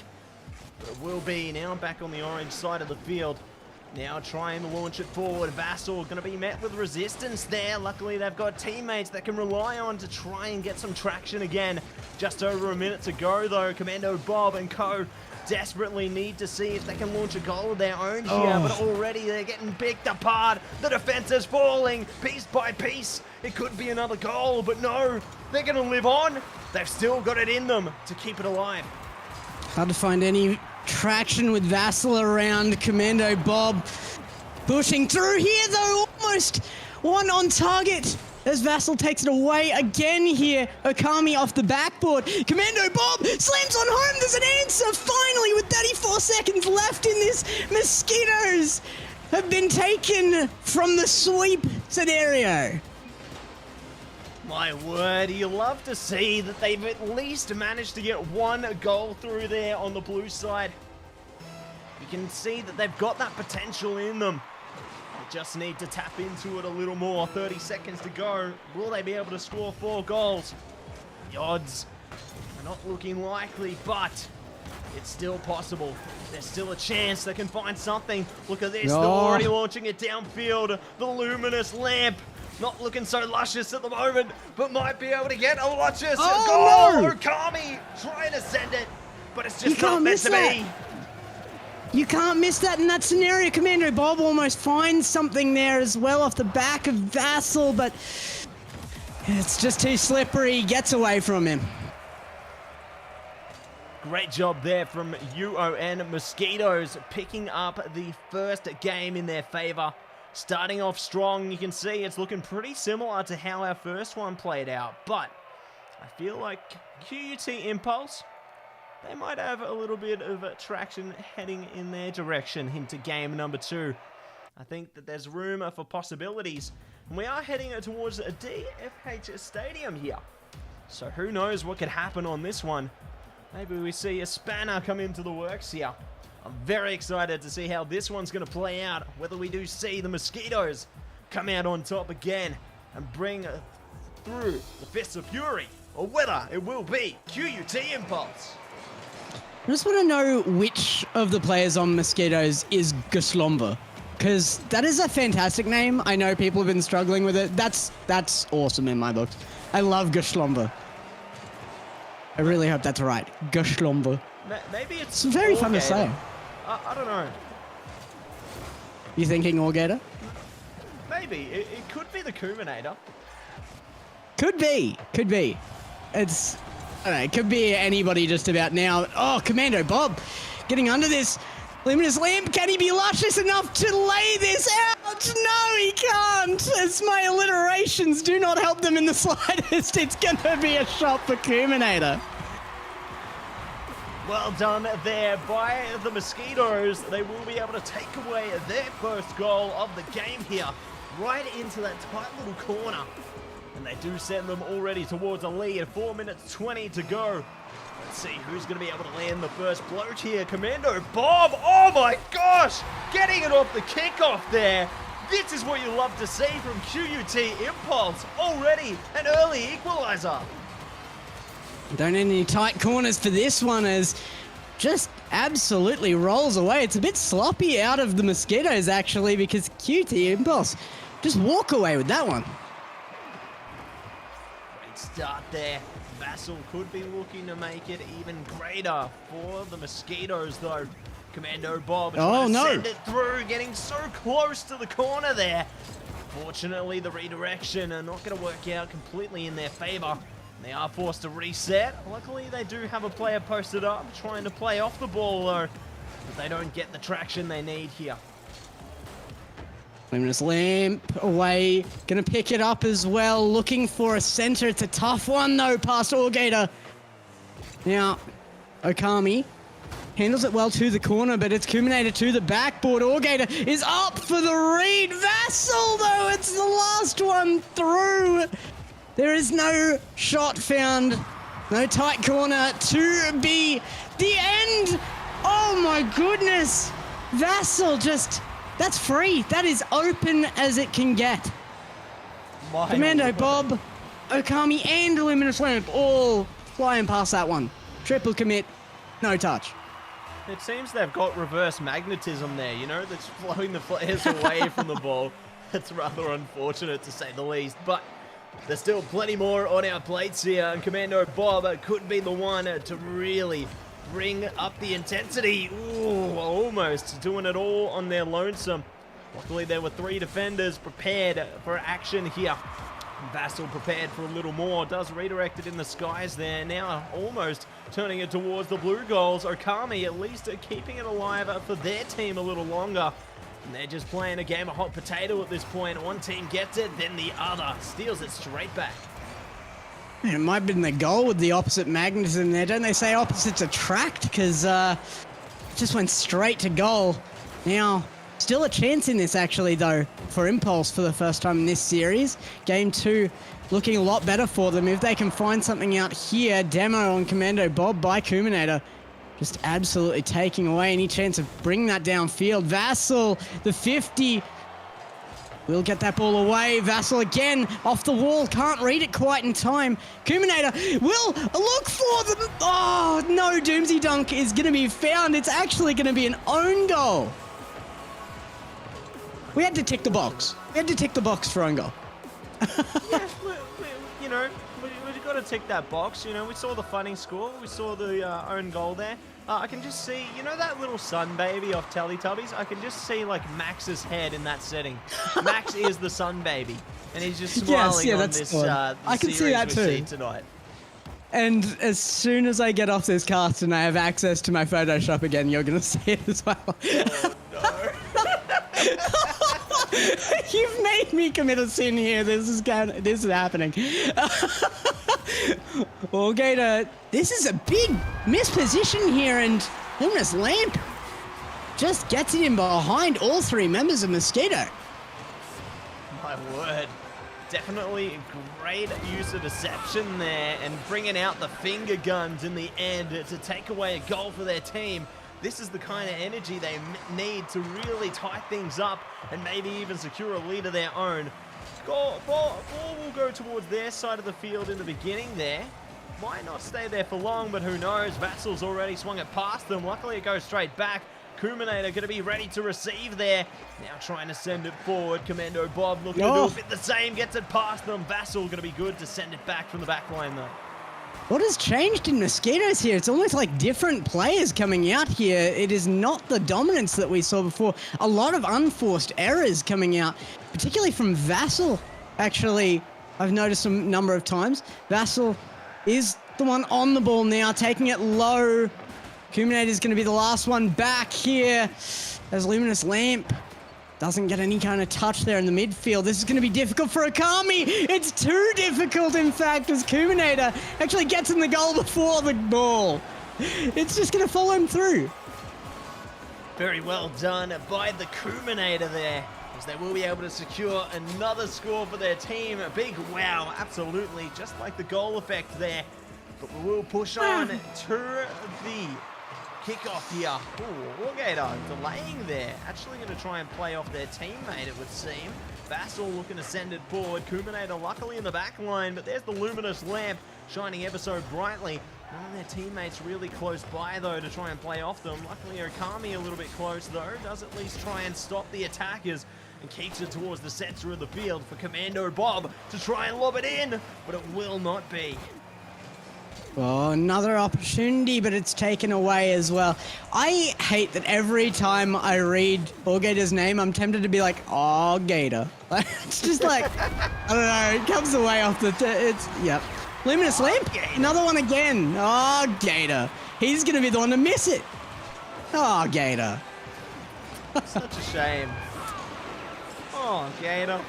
But it will be now back on the orange side of the field. Now trying to launch it forward. Vassal going to be met with resistance there. Luckily, they've got teammates that can rely on to try and get some traction again. Just over a minute to go, though. Commando Bob and co desperately need to see if they can launch a goal of their own here, but already they're getting picked apart. The defense is falling piece by piece. It could be another goal, but no, they're going to live on. They've still got it in them to keep it alive. Hard to find any traction with Vassal around. Commando Bob pushing through here, though, almost one on target as Vassal takes it away again here. Okami off the backboard. Commando Bob slams on home. There's an answer finally with 34 seconds left in this. Mosquitoes have been taken from the sweep scenario. My word, you love to see that they've at least managed to get 1 goal through there on the blue side. You can see that they've got that potential in them. They just need to tap into it a little more. 30 seconds to go. Will they be able to score 4 goals? The odds are not looking likely, but it's still possible. There's still a chance they can find something. Look at this, they're already launching it downfield. The luminous lamp. Not looking so luscious at the moment, but might be able to get a luscious goal. No. Okami trying to send it, but it's just not meant to be. You can't miss that in that scenario. Commando Bob almost finds something there as well off the back of Vassal, but it's just too slippery. Gets away from him. Great job there from UON Mosquitoes, picking up the first game in their favor. Starting off strong, you can see it's looking pretty similar to how our first one played out, but I feel like QUT Impulse, they might have a little bit of traction heading in their direction into game number 2. I think that there's room for possibilities, and we are heading towards a DFH Stadium here. So who knows what could happen on this one. Maybe we see a spanner come into the works here. I'm very excited to see how this one's going to play out, whether we do see the Mosquitoes come out on top again and bring through the Fists of Fury, or whether it will be QUT Impulse. I just want to know which of the players on Mosquitoes is Guslomba. because that is a fantastic name. I know people have been struggling with it. That's awesome in my books. I love Glhf. I really hope that's right. Glhf. Maybe it's very fun to say. I don't know. You thinking Orgator? Maybe. It could be the Kuminator. Could be. It's, I don't know, it could be anybody just about now. Oh, Commando Bob getting under this. Luminous Lamp, can he be luscious enough to lay this out? No, he can't. As my alliterations do not help them in the slightest. It's going to be a shot for Kuminator. Well done there by the Mosquitoes. They will be able to take away their first goal of the game here, right into that tight little corner. And they do send them already towards a lead. 4 minutes 20 to go. Let's see who's going to be able to land the first bloat here. Commando Bob, oh my gosh, getting it off the kickoff there. This is what you love to see from QUT Impulse. Already an early equalizer. Don't need any tight corners for this one, as just absolutely rolls away. It's a bit sloppy out of the Mosquitoes, actually, because QUT Impulse just walk away with that one. Great start there. Vassal could be looking to make it even greater for the Mosquitoes, though. Commando Bob trying to send it through, getting so close to the corner there. Fortunately, the redirection are not going to work out completely in their favor. They are forced to reset. Luckily, they do have a player posted up, trying to play off the ball, though. But they don't get the traction they need here. Luminous Lamp away. Gonna pick it up as well. Looking for a center. It's a tough one, though, past Orgator. Now, Okami handles it well to the corner, but it's Kuminator to the backboard. Orgator is up for the read. Vassal, though, it's the last one through. There is no shot found. No tight corner to be the end. Oh my goodness. Vassal just, that's free. That is open as it can get. Commando Bob, Okami, and Luminous Lamp all flying past that one. Triple commit, no touch. It seems they've got reverse magnetism there, you know, that's flowing the players away from the ball. It's rather unfortunate, to say the least, but there's still plenty more on our plates here, and Commando Bob could be the one to really bring up the intensity. Ooh, almost doing it all on their lonesome. Luckily, there were 3 defenders prepared for action here. Vassal prepared for a little more, does redirect it in the skies there. Now almost turning it towards the blue goals. Okami at least keeping it alive for their team a little longer. And they're just playing a game of hot potato at this point. One team gets it, then the other steals it straight back. It might have been the goal with the opposite magnetism there. Don't they say opposites attract? Because it just went straight to goal. Now, still a chance in this, actually, though, for Impulse for the first time in this series. Game 2 looking a lot better for them. If they can find something out here, demo on Commando Bob by Kuminator. Just absolutely taking away any chance of bringing that downfield. Vassal, the 50. Will get that ball away. Vassal again off the wall. Can't read it quite in time. Kuminator will look for them. Oh, no. Doomsy Dunk is going to be found. It's actually going to be an own goal. We had to tick the box. We had to tick the box for own goal. Yeah, you know, we've got to tick that box. You know, we saw the funny score. We saw the own goal there. I can just see, you know, that little sun baby off Teletubbies? I can just see, like, Max's head in that setting. Max is the sun baby, and he's just smiling on this I can see that too tonight. And as soon as I get off this cast and I have access to my Photoshop again, you're going to see it as well. Oh, no. You've made me commit a sin here. This is happening. Orgator, this is a big misposition here, and Luminous Lamp just gets it in behind all 3 members of Mosquito. My word. Definitely great use of deception there, and bringing out the finger guns in the end to take away a goal for their team. This is the kind of energy they need to really tie things up and maybe even secure a lead of their own. Ball will go towards their side of the field in the beginning there. Might not stay there for long, but who knows? Vassal's already swung it past them. Luckily, it goes straight back. Kuminator going to be ready to receive there. Now trying to send it forward. Commando Bob looking to do a bit the same. Gets it past them. Vassal going to be good to send it back from the back line though. What has changed in Mosquitoes here? It's almost like different players coming out here. It is not the dominance that we saw before. A lot of unforced errors coming out, particularly from Vassal. Actually, I've noticed a number of times. Vassal is the one on the ball now, taking it low. Kuminator is going to be the last one back here as Luminous Lamp doesn't get any kind of touch there in the midfield. This is going to be difficult for Akami. It's too difficult, in fact, as Kuminator actually gets in the goal before the ball. It's just going to follow him through. Very well done by the Kuminator there, as they will be able to secure another score for their team. A big wow, absolutely, just like the goal effect there. But we will push on to the kickoff here. Ooh, Wargator delaying there. Actually going to try and play off their teammate, it would seem. Vassal looking to send it forward. Kuminator luckily in the back line, but there's the Luminous Lamp shining ever so brightly. None of their teammates really close by, though, to try and play off them. Luckily, Okami a little bit close, though. Does at least try and stop the attackers and keeps it towards the center of the field for Commando Bob to try and lob it in, but it will not be. Oh, another opportunity, but it's taken away as well. I hate that every time I read Wargator's name, I'm tempted to be like, oh, Gator. It's just like, I don't know, it comes away off the, yep. Luminous Lamp, another one again. Oh, Gator. He's going to be the one to miss it. Oh, Gator. Such a shame. Oh, Gator.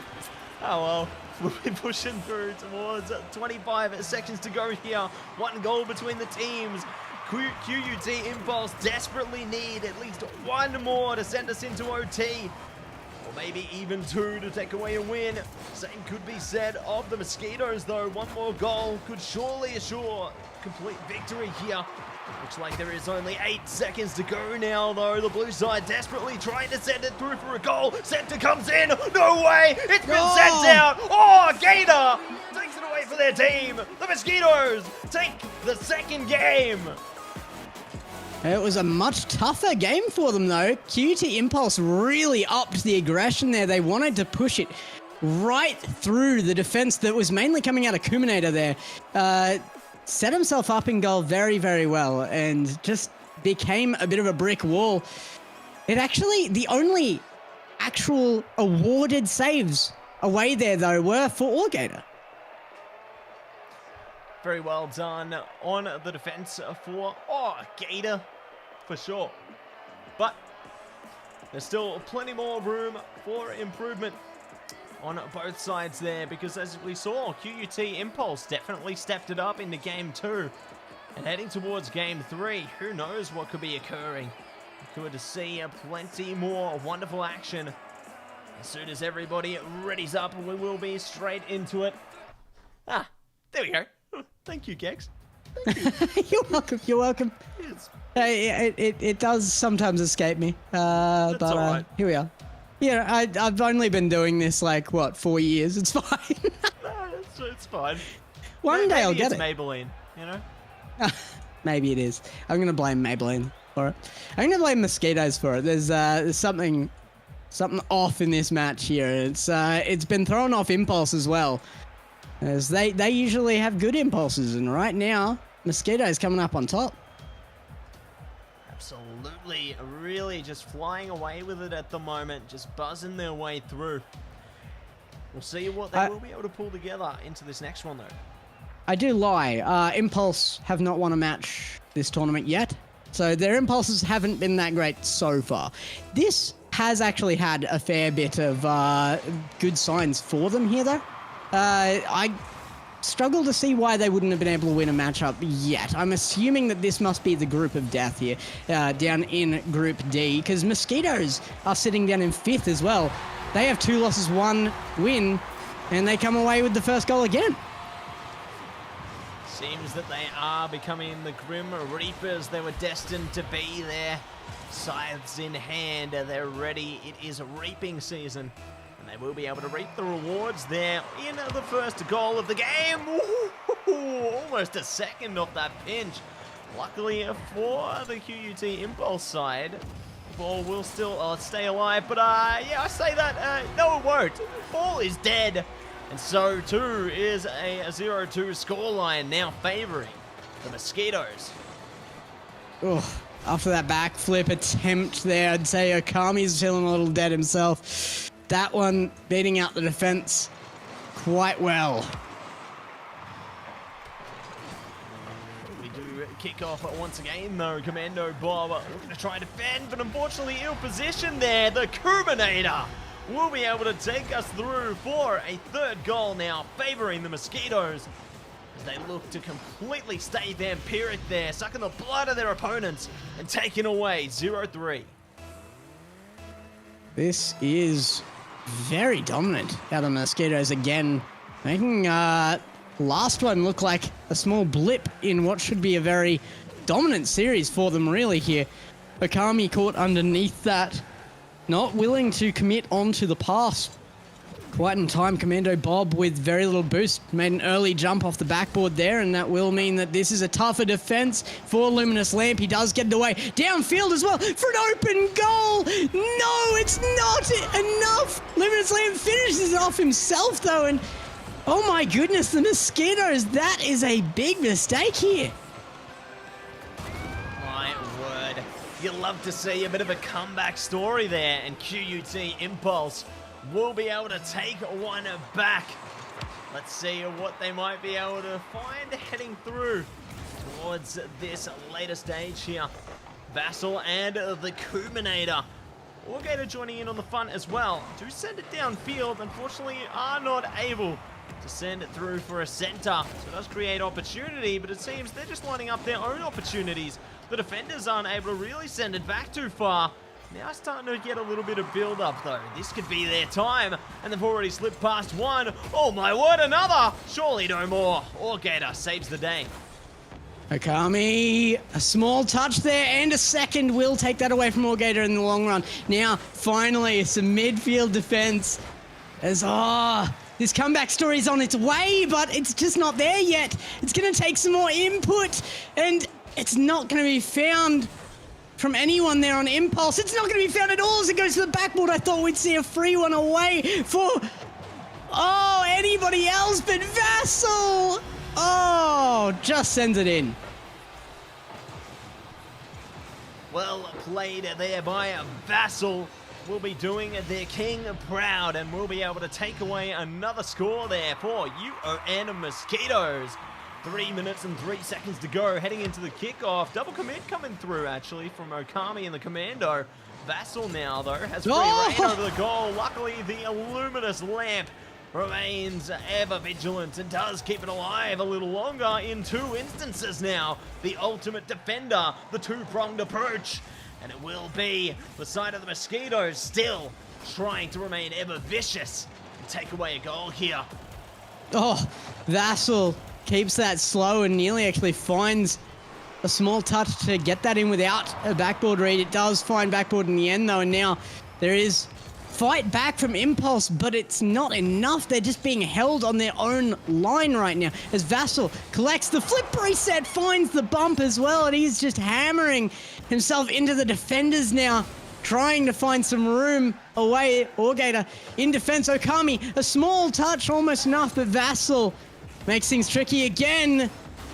Oh, well. We'll be pushing through towards 25 seconds to go here. One goal between the teams. QUT Impulse desperately need at least one more to send us into OT. Or maybe even two to take away a win. Same could be said of the Mosquitoes, though. One more goal could surely assure complete victory here. Looks like there is only 8 seconds to go now, though. The blue side desperately trying to send it through for a goal. Center comes in. No way. It's been sent out. Oh, Gator takes it away for their team. The Mosquitoes take the second game. It was a much tougher game for them, though. QUT Impulse really upped the aggression there. They wanted to push it right through the defense that was mainly coming out of Kuminator there. Set himself up in goal very, very well and just became a bit of a brick wall. It actually, the only actual awarded saves away there, though, were for Wargator. Very well done on the defense for Gator, for sure. But there's still plenty more room for improvement on both sides there, because as we saw, QUT Impulse definitely stepped it up into Game 2. And heading towards Game 3, who knows what could be occurring. Good see plenty more wonderful action. As soon as everybody readies up, we will be straight into it. Ah, there we go. Thank you, Gex. Thank you. You're welcome, you're welcome. Yes. It does sometimes escape me, That's but all right. here we are. Yeah, I've only been doing this like, what, 4 years? It's fine. No, it's fine. One day I'll get it. Maybelline, you know? Maybe it is. I'm going to blame Maybelline for it. I'm going to blame Mosquitoes for it. There's something off in this match here. It's been thrown off Impulse as well, as they usually have good impulses, and right now Mosquitoes coming up on top. Absolutely, really just flying away with it at the moment, just buzzing their way through. We'll see what they will be able to pull together into this next one, though. I do lie. Impulse have not won a match this tournament yet, so their impulses haven't been that great so far. This has actually had a fair bit of good signs for them here, though. I struggle to see why they wouldn't have been able to win a matchup yet. I'm assuming that this must be the group of death here, down in Group D, because Mosquitoes are sitting down in 5th as well. They have 2 losses, 1 win, and they come away with the first goal again. Seems that they are becoming the Grim Reapers they were destined to be there. Scythes in hand, they're ready. It is reaping season. And they will be able to reap the rewards there in the first goal of the game. Ooh, almost a second off that pinch. Luckily for the QUT Impulse side, Ball will still stay alive, but yeah, I say that, no it won't. Ball is dead, and so too is a 0-2 scoreline now favoring the Mosquitoes. Oh, after that backflip attempt there, I'd say Okami's feeling a little dead himself. That one beating out the defense quite well. We do kick off once again though. Commando Bob looking to try and defend, but unfortunately ill position there. The Kuminator will be able to take us through for a third goal now, favoring the Mosquitoes as they look to completely stay vampiric there, sucking the blood of their opponents and taking away 0-3. This is very dominant out of Mosquitoes again, making last one look like a small blip in what should be a very dominant series for them really here. Okami caught underneath that, not willing to commit onto the pass. Quite in time, Commando Bob with very little boost made an early jump off the backboard there, and that will mean that this is a tougher defense for Luminous Lamp. He does get it away downfield as well for an open goal. No, it's not enough. Luminous Lamp finishes it off himself though, and oh my goodness, the Mosquitoes, that is a big mistake here. My word. You love to see a bit of a comeback story there, and QUT Impulse will be able to take one back. Let's see what they might be able to find heading through towards this later stage here. Vassal and the Kuminator. Wargator joining in on the fun as well. Do send it downfield, unfortunately are not able to send it through for a center. So it does create opportunity, but it seems they're just lining up their own opportunities. The defenders aren't able to really send it back too far. Now starting to get a little bit of build-up though. This could be their time, and they've already slipped past one. Oh my word, another! Surely no more. Wargator saves the day. Okami, a small touch there, and a second will take that away from Wargator in the long run. Now, finally, some midfield defense as, this comeback story is on its way, but it's just not there yet. It's going to take some more input, and it's not going to be found from anyone there on Impulse. It's not going to be found at all as it goes to the backboard. I thought we'd see a free one away for, anybody else but Vassal. Oh, just sends it in. Well played there by Vassal. Will be doing their king proud and will be able to take away another score there for UON Mosquitoes. 3 minutes and 3 seconds to go, heading into the kickoff. Double commit coming through, actually, from Okami and the Commando. Vassal now, though, has free reign over the goal. Luckily, the Luminous Lamp remains ever vigilant and does keep it alive a little longer in 2 instances now. The ultimate defender, the two-pronged approach. And it will be the side of the Mosquitoes still trying to remain ever vicious and take away a goal here. Oh, Vassal keeps that slow and nearly actually finds a small touch to get that in without a backboard read. It does find backboard in the end though, and now there is fight back from Impulse, but it's not enough. They're just being held on their own line right now as Vassal collects the flip reset, finds the bump as well, and he's just hammering himself into the defenders now, trying to find some room away. Wargator in defense. Okami, a small touch, almost enough, but Vassal makes things tricky again.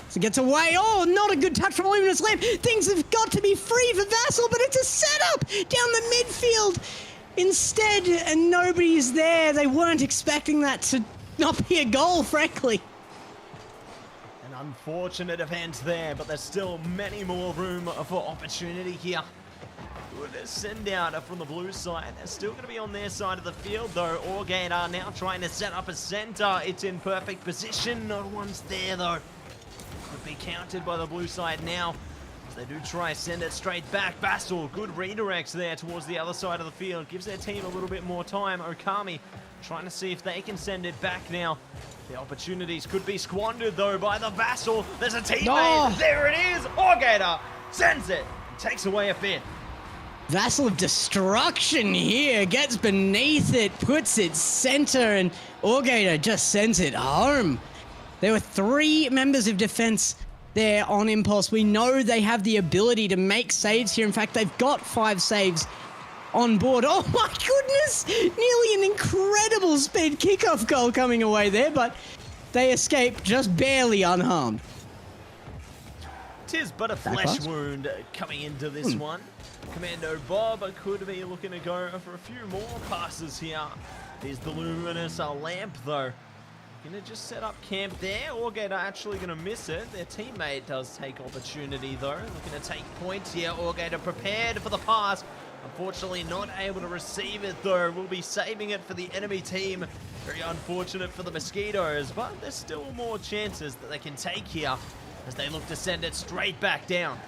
So gets away. Oh, not a good touch from Luminous Lamp. Things have got to be free for Vassal, but it's a setup down the midfield instead, and nobody's there. They weren't expecting that to not be a goal, frankly. An unfortunate event there, but there's still many more room for opportunity here. Good send out from the blue side. They're still going to be on their side of the field though. Wargator now trying to set up a center. It's in perfect position. No one's there though. Could be countered by the blue side now. As they do try send it straight back. Vassal, good redirects there towards the other side of the field. Gives their team a little bit more time. Okami trying to see if they can send it back now. The opportunities could be squandered though by the Vassal. There's a teammate. Oh. There it is. Wargator sends it and takes away a fifth. Vassal of Destruction here, gets beneath it, puts it center, and Wargator just sends it home. There were 3 members of defense there on Impulse. We know they have the ability to make saves here. In fact, they've got 5 saves on board. Oh my goodness! Nearly an incredible speed kickoff goal coming away there, but they escape just barely unharmed. Tis but a flesh wound coming into this one. Commando Bob could be looking to go for a few more passes here. There's the luminous lamp though. Gonna just set up camp there. Orgator actually gonna miss it. Their teammate does take opportunity though. Looking to take points here. Orgator prepared for the pass. Unfortunately not able to receive it though. We'll be saving it for the enemy team. Very unfortunate for the Mosquitoes, but there's still more chances that they can take here as they look to send it straight back down.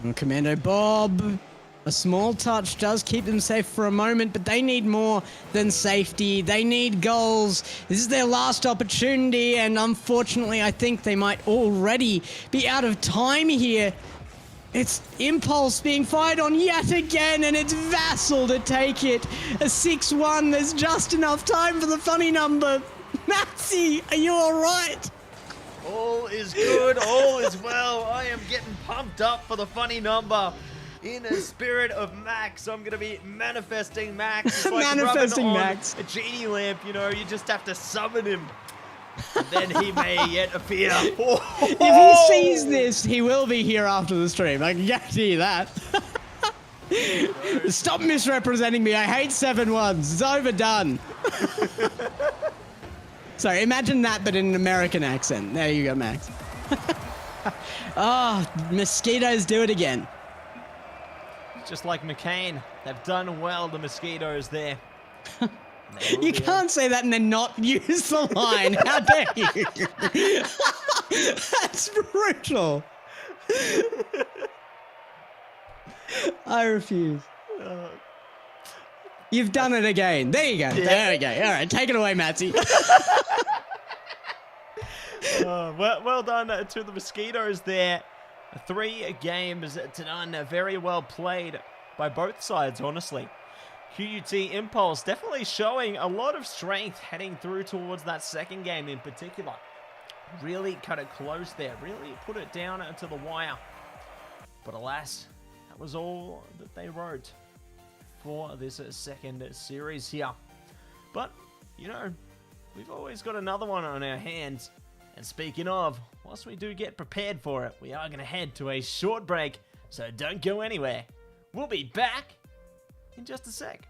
And Commando Bob, a small touch does keep them safe for a moment, but they need more than safety. They need goals. This is their last opportunity, and unfortunately, I think they might already be out of time here. It's Impulse being fired on yet again, and it's Vassal to take it. A 6-1. There's just enough time for the funny number. Mattse, are you all right? All is good, all is well. I am getting pumped up for the funny number. In a spirit of Max, I'm going to be manifesting Max. It's like Manifesting Max. A genie lamp, you know, you just have to summon him. And then he may yet appear. If he sees this, he will be here after the stream. I can guarantee you that. Stop misrepresenting me. I hate 7-1s. It's overdone. Sorry, imagine that, but in an American accent. There you go, Max. Oh, Mosquitoes do it again. Just like McCain, they've done well, the Mosquitoes there. You can't say that and then not use the line. How dare you? That's brutal. I refuse. You've done it again. There you go. Yeah. There we go. All right, take it away, Mattse. Well done to the Mosquitoes there. 3 games to none. Very well played by both sides, honestly. QUT Impulse definitely showing a lot of strength heading through towards that second game in particular. Really cut it close there. Really put it down to the wire. But alas, that was all that they wrote for this second series here. But, you know, we've always got another one on our hands. And speaking of, whilst we do get prepared for it, we are going to head to a short break, so don't go anywhere. We'll be back in just a sec.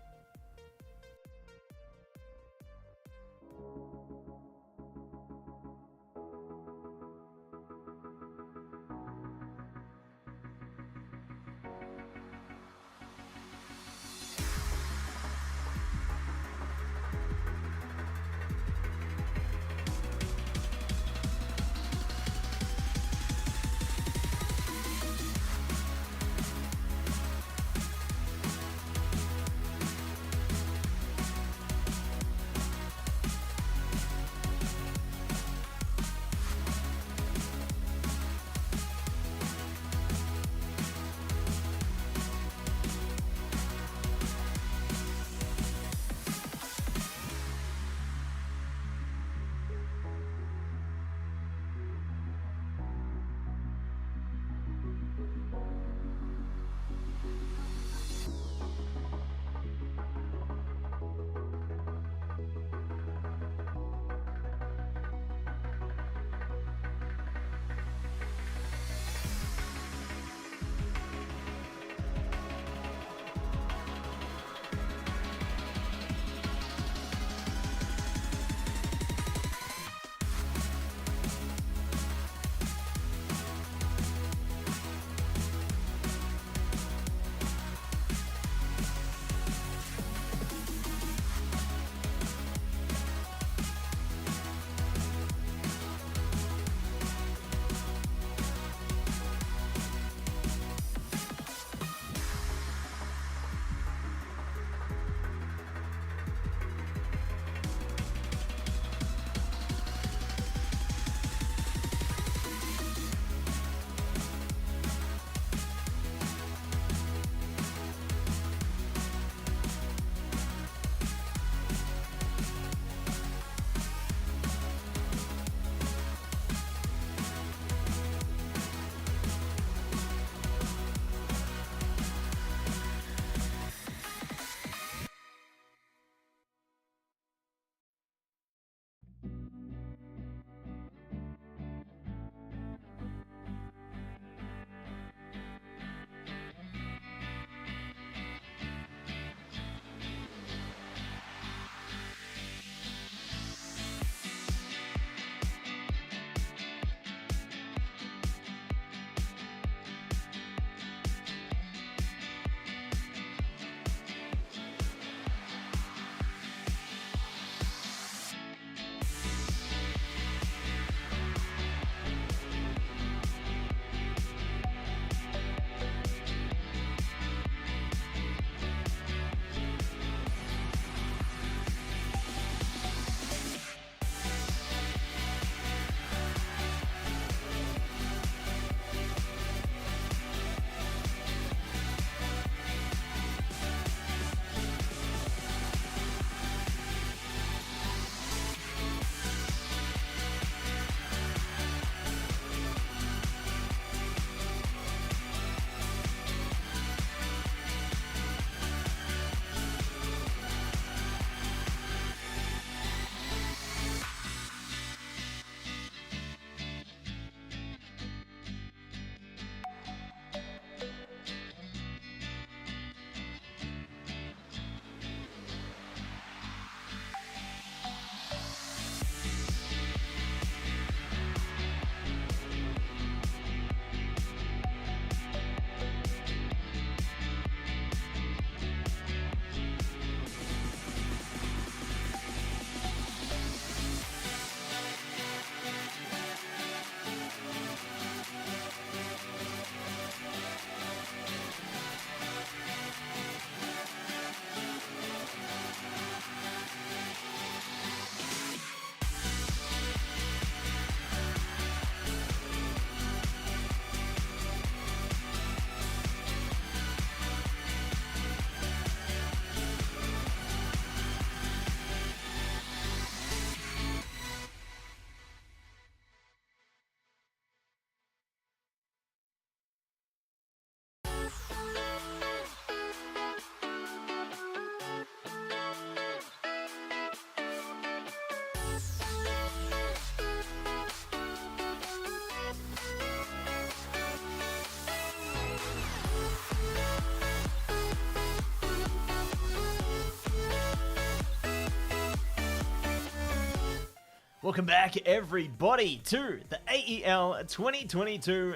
Welcome back, everybody, to the AEL 2022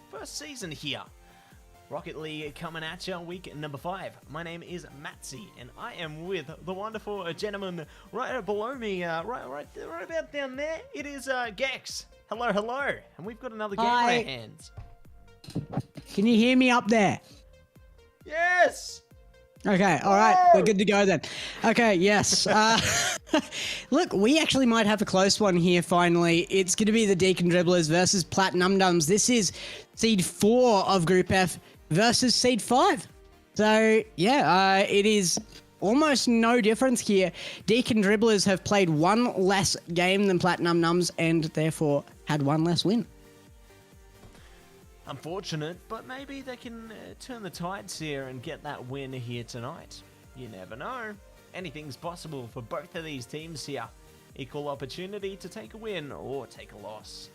first season here. Rocket League coming at you, week number 5. My name is Mattse, and I am with the wonderful gentleman right below me, right about down there. It is Gex. Hello, hello, and we've got another game Hi. on our hands. Can you hear me up there? Yes. Okay, all right, we're good to go then. Okay, yes. Look, we actually might have a close one here finally. It's going to be the Deakin Dribblers versus Plat Num-Nums. This is Seed 4 of Group F versus Seed 5. So, yeah, it is almost no difference here. Deakin Dribblers have played one less game than Plat Num-Nums and therefore had one less win. Unfortunate, but maybe they can turn the tides here and get that win here tonight. You never know. Anything's possible for both of these teams here. Equal opportunity to take a win or take a loss.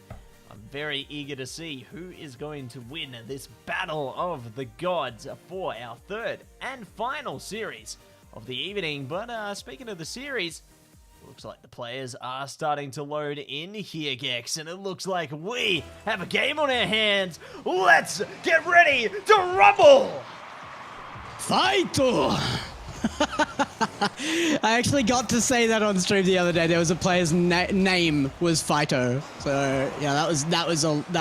I'm very eager to see who is going to win this Battle of the Gods for our third and final series of the evening. But speaking of the series, looks like the players are starting to load in here, Gex, and it looks like we have a game on our hands. Let's get ready to rumble! Fighto! I actually got to say that on stream the other day. There was a player's name was Fighto. So yeah, that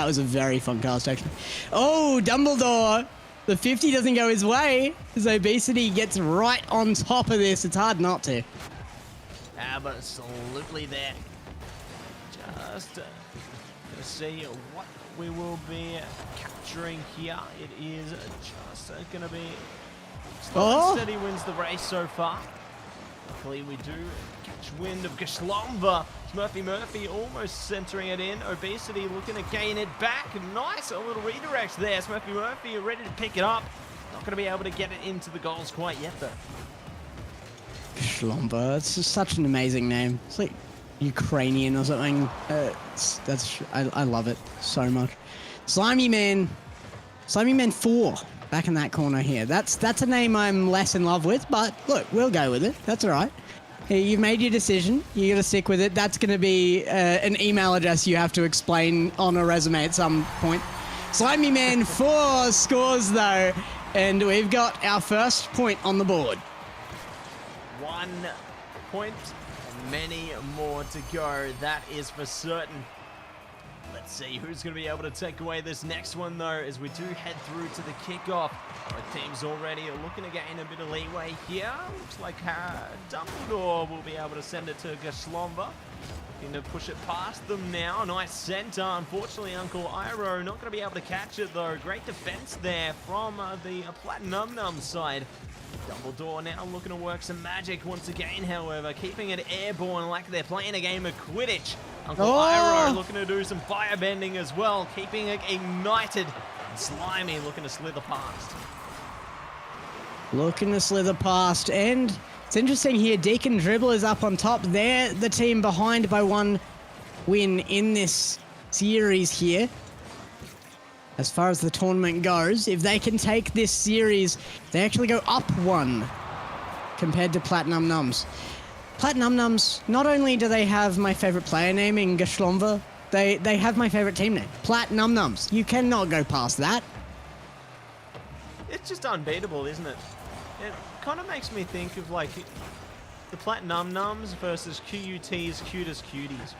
was a very fun cast actually. Oh, Dumbledore! The 50 doesn't go his way. His obesity gets right on top of this. It's hard not to. Absolutely there. Just to see what we will be capturing here. It is just going to be slow and steady wins the race so far. Luckily we do catch wind of Glhf. Murphy almost centering it in. Obesity looking to gain it back. Nice, a little redirect there. Murphy ready to pick it up. Not going to be able to get it into the goals quite yet though. Glhf, it's just such an amazing name. It's like Ukrainian or something. I love it so much. Slimy Man 4 back in that corner here. That's a name I'm less in love with, but look, we'll go with it. That's all right. You've made your decision. You got to stick with it. That's going to be an email address you have to explain on a resume at some point. Slimy Man 4 scores though, and we've got our first point on the board. 1 point, and many more to go, that is for certain. Let's see who's going to be able to take away this next one though, as we do head through to the kickoff. Both teams already are looking to gain a bit of leeway here. Looks like Dumbledore will be able to send it to Glhf. Looking to push it past them now. Nice center. Unfortunately, Uncle Iroh not going to be able to catch it though. Great defense there from the Plat Num-Num side. Dumbledore now looking to work some magic once again, however, keeping it airborne like they're playing a game of Quidditch. Uncle Iroh looking to do some firebending as well, keeping it ignited. And Slimy looking to slither past. And it's interesting here, Deakin Dribblers up on top. They're the team behind by 1 win in this series here. As far as the tournament goes, if they can take this series, they actually go up 1 compared to Plat Num-Nums. Plat Num-Nums, not only do they have my favorite player name in Glhf, they have my favorite team name, Plat Num-Nums. You cannot go past that. It's just unbeatable, isn't it? It kind of makes me think of like the Plat Num-Nums versus QUT's Cutest Cuties.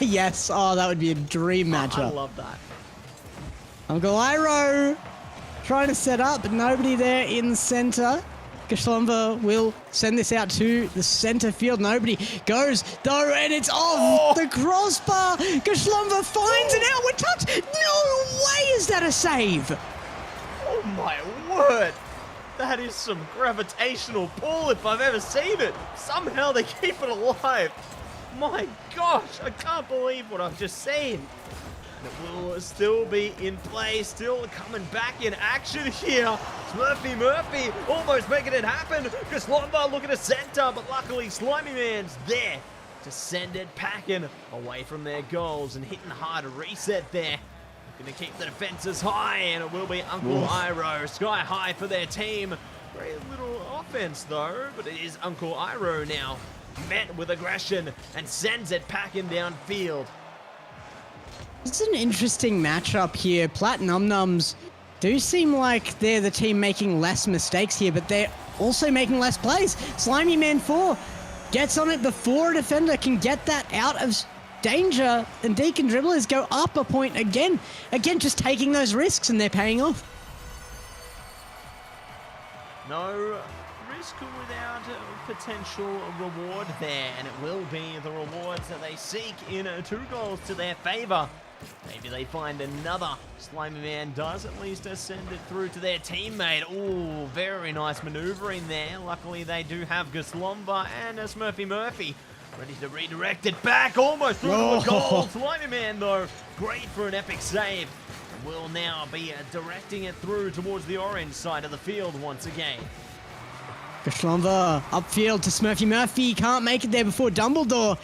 Yes, oh, that would be a dream matchup. I love that. Uncle Iroh trying to set up, but nobody there in center. Glhf will send this out to the center field. Nobody goes though, and it's off the crossbar. Glhf finds it out with touch. No way is that a save. Oh my word. That is some gravitational pull if I've ever seen it. Somehow they keep it alive. My gosh, I can't believe what I've just seen. And it will still be in play, still coming back in action here. Murphy almost making it happen. Glhf looking to center, but luckily Slimy Man's there to send it packing away from their goals and hitting hard a reset there. Going to keep the defenses high, and it will be Uncle Iroh sky high for their team. Very little offense though, but it is Uncle Iroh now met with aggression and sends it packing downfield. It's an interesting matchup here. Plat Num Nums do seem like they're the team making less mistakes here, but they're also making less plays. Slimy Man 4 gets on it before a defender can get that out of danger, and Deakin Dribblers go up a point again. Again, just taking those risks, and they're paying off. No risk without potential reward there, and it will be the rewards that they seek in 2 goals to their favor. Maybe they find another. Slimy Man does at least send it through to their teammate. Ooh, very nice maneuvering there. Luckily, they do have Guslomba and Smurfy Murphy ready to redirect it back, almost through to a goal. Slimy Man, though, great for an epic save. Will now be directing it through towards the orange side of the field once again. Guslomba upfield to Smurfy Murphy. Can't make it there before Dumbledore,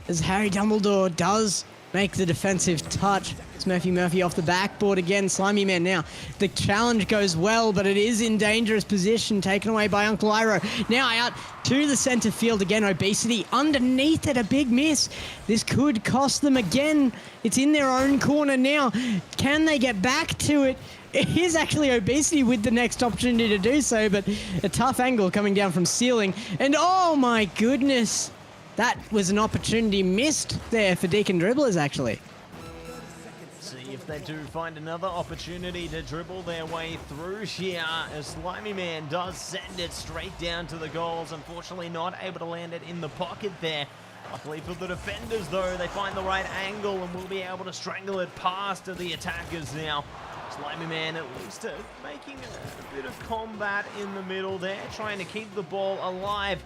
as Harry Dumbledore does make the defensive touch. Smurfy Murphy off the backboard again. Slimy Man now. The challenge goes well, but it is in dangerous position, taken away by Uncle Iro. Now out to the center field again. Obesity underneath it, a big miss. This could cost them again. It's in their own corner now. Can they get back to it? It is actually Obesity with the next opportunity to do so, but a tough angle coming down from ceiling. And oh my goodness, that was an opportunity missed there for Deakin Dribblers, actually. See if they do find another opportunity to dribble their way through here, as Slimy Man does send it straight down to the goals. Unfortunately, not able to land it in the pocket there. Luckily for the defenders, though, they find the right angle and will be able to strangle it past the attackers now. Slimy Man at least making a bit of combat in the middle there, trying to keep the ball alive.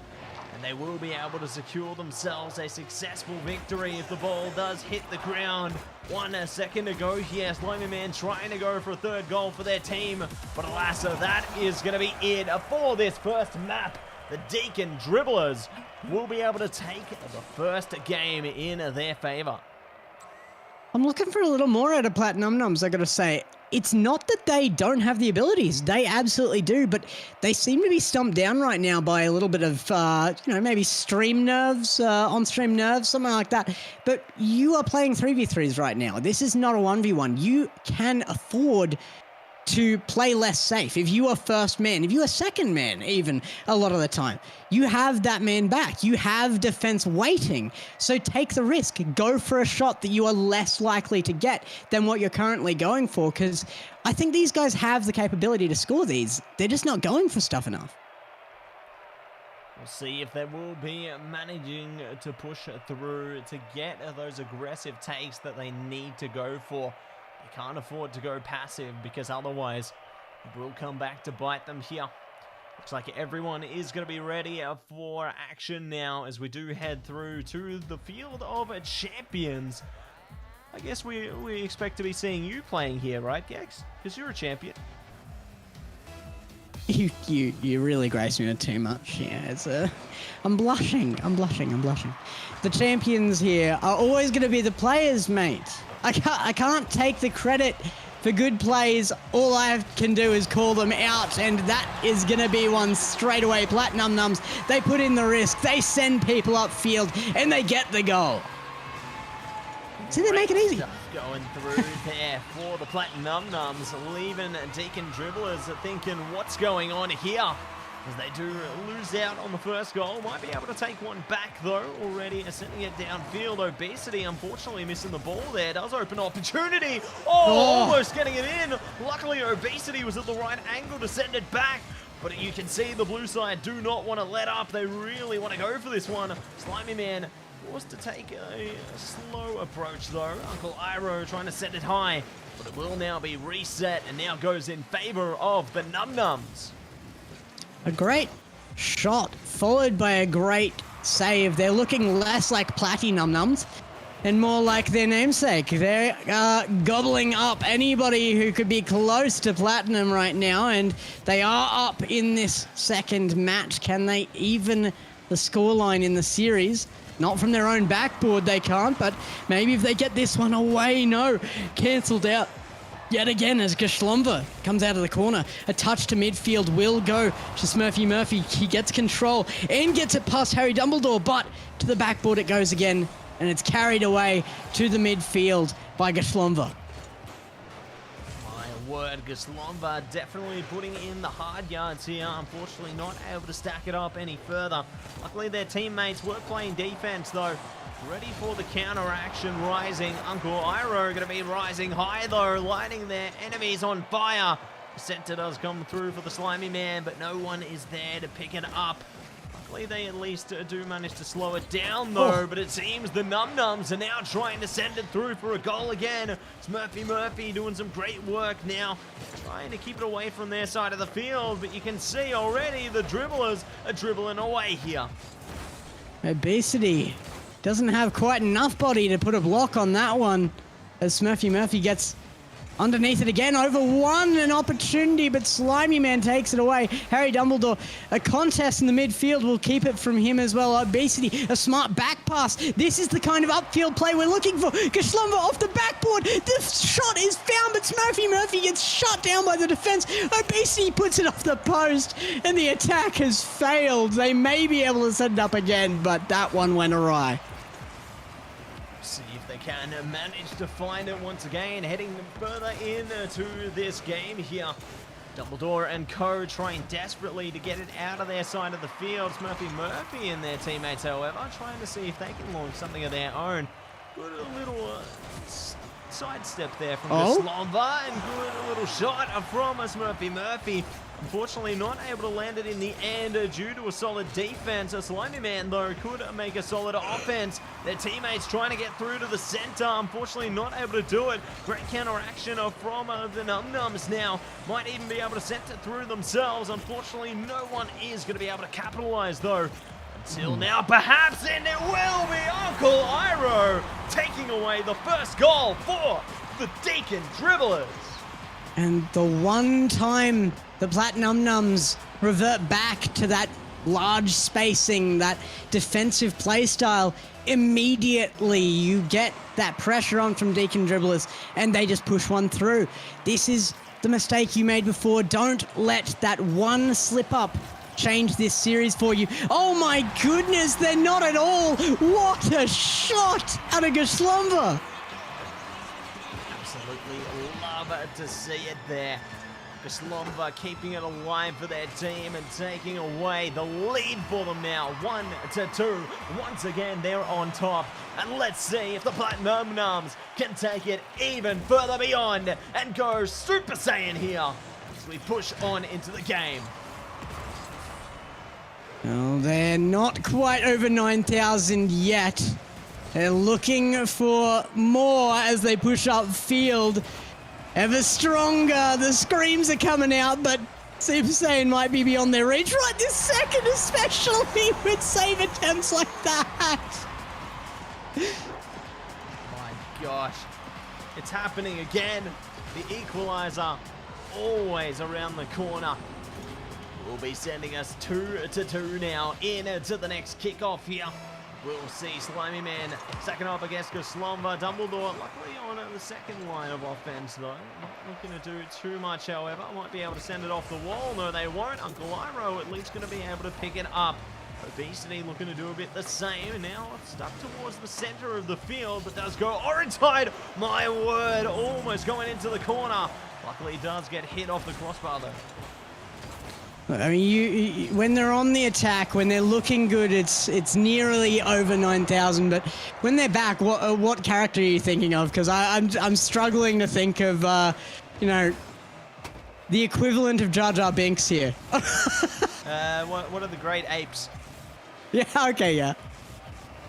And they will be able to secure themselves a successful victory if the ball does hit the ground. 1 second to go here. Slimy Man trying to go for a 3rd goal for their team. But alas, that is going to be it for this first map. The Deakin Dribblers will be able to take the first game in their favor. I'm looking for a little more out of Plat Num Nums, I gotta say. It's not that they don't have the abilities. They absolutely do, but they seem to be stumped down right now by a little bit of, maybe stream nerves, on-stream nerves, something like that. But you are playing 3v3s right now. This is not a 1v1. You can afford to play less safe. If you are first man, if you are second man, even a lot of the time, you have that man back. You have defense waiting. So take the risk. Go for a shot that you are less likely to get than what you're currently going for, because I think these guys have the capability to score these. They're just not going for stuff enough. We'll see if they will be managing to push through to get those aggressive takes that they need to go for. They can't afford to go passive, because otherwise it will come back to bite them here. Looks like everyone is going to be ready for action now as we do head through to the field of champions. I guess we expect to be seeing you playing here, right, Gex? Because you're a champion. You really grace me with too much. Yeah, I'm blushing. The champions here are always going to be the players, mate. I can't take the credit for good plays. All I can do is call them out, and that is going to be one straight away. Plat Num Nums, they put in the risk. They send people upfield, and they get the goal. See, they make it easy. Going through there for the Plat Num Nums, leaving Deakin Dribblers thinking, what's going on here? As they do lose out on the first goal. Might be able to take one back, though, already sending it downfield. Obesity, unfortunately, missing the ball there. Does open opportunity. Almost getting it in. Luckily, Obesity was at the right angle to send it back. But you can see the blue side do not want to let up. They really want to go for this one. Slimy Man forced to take a slow approach, though. Uncle Iro trying to set it high. But it will now be reset and now goes in favor of the Num Nums. A great shot, followed by a great save. They're looking less like Platty Num Nums and more like their namesake. They're gobbling up anybody who could be close to Platinum right now, and they are up in this second match. Can they even the scoreline in the series? Not from their own backboard, they can't, but maybe if they get this one away. No, cancelled out Yet again, as Glhf comes out of the corner, a touch to midfield will go to Smurfy Murphy. He gets control and gets it past Harry Dumbledore, but to the backboard it goes again, and it's carried away to the midfield by Glhf. My word, Glhf definitely putting in the hard yards here. Unfortunately, not able to stack it up any further. Luckily, their teammates were playing defense, though. Ready for the counter-action, rising. Uncle Iroh going to be rising high, though, lighting their enemies on fire. The center does come through for the Slimy Man, but no one is there to pick it up. Luckily, they at least do manage to slow it down, though, but it seems the Num Nums are now trying to send it through for a goal again. Smurfy Murphy doing some great work now, trying to keep it away from their side of the field, but you can see already the Dribblers are dribbling away here. Obesity doesn't have quite enough body to put a block on that one, as Smurfy Murphy gets underneath it again, overwon an opportunity, but Slimy Man takes it away. Harry Dumbledore, a contest in the midfield will keep it from him as well. Obesity, a smart back pass. This is the kind of upfield play we're looking for. Glhf off the backboard. The shot is found, but Smurfy Murphy gets shut down by the defense. Obesity puts it off the post, and the attack has failed. They may be able to set it up again, but that one went awry. See if they can manage to find it once again, heading further into this game here. Dumbledore and co trying desperately to get it out of their side of the field. Smurfy Murphy and their teammates, however, trying to see if they can launch something of their own. Good little sidestep there from Glhf, and good little shot from Smurfy Murphy. Unfortunately, not able to land it in the end due to a solid defense. A Slimy Man, though, could make a solid offense. Their teammates trying to get through to the center. Unfortunately, not able to do it. Great counteraction from the Num Nums now. Might even be able to send it through themselves. Unfortunately, no one is going to be able to capitalize, though. Until now, perhaps, and it will be Uncle Iroh taking away the first goal for the Deakin Dribblers. And the one time the Plat Num Nums revert back to that large spacing, that defensive play style, immediately you get that pressure on from Deakin Dribblers and they just push one through. This is the mistake you made before. Don't let that one slip up change this series for you. Oh my goodness, they're not at all. What a shot out of Glhf. Absolutely love to see it there. Glhf keeping it alive for their team and taking away the lead for them now. 1-2. Once again, they're on top. And let's see if the Plat Num Nums can take it even further beyond and go Super Saiyan here as we push on into the game. Well, they're not quite over 9,000 yet. They're looking for more as they push upfield. Ever stronger, the screams are coming out, but Super Saiyan might be beyond their reach right this second, especially with save attempts like that. My gosh, it's happening again. The equalizer always around the corner. Will be sending us 2-2 now into the next kickoff here. We'll see Slimy Man stacking up against Glhf. Dumbledore, luckily on the second line of offense, though. Not looking to do too much, however. Might be able to send it off the wall. No, they won't. Uncle Iroh at least going to be able to pick it up. Obesity looking to do a bit the same. Now stuck towards the center of the field, but does go orange tide. My word, almost going into the corner. Luckily, does get hit off the crossbar, though. I mean, you when they're on the attack, when they're looking good, it's nearly over 9,000. But when they're back, what character are you thinking of? Because I'm struggling to think of, you know, the equivalent of Jar Jar Binks here. What are the great apes? Yeah. Okay. Yeah.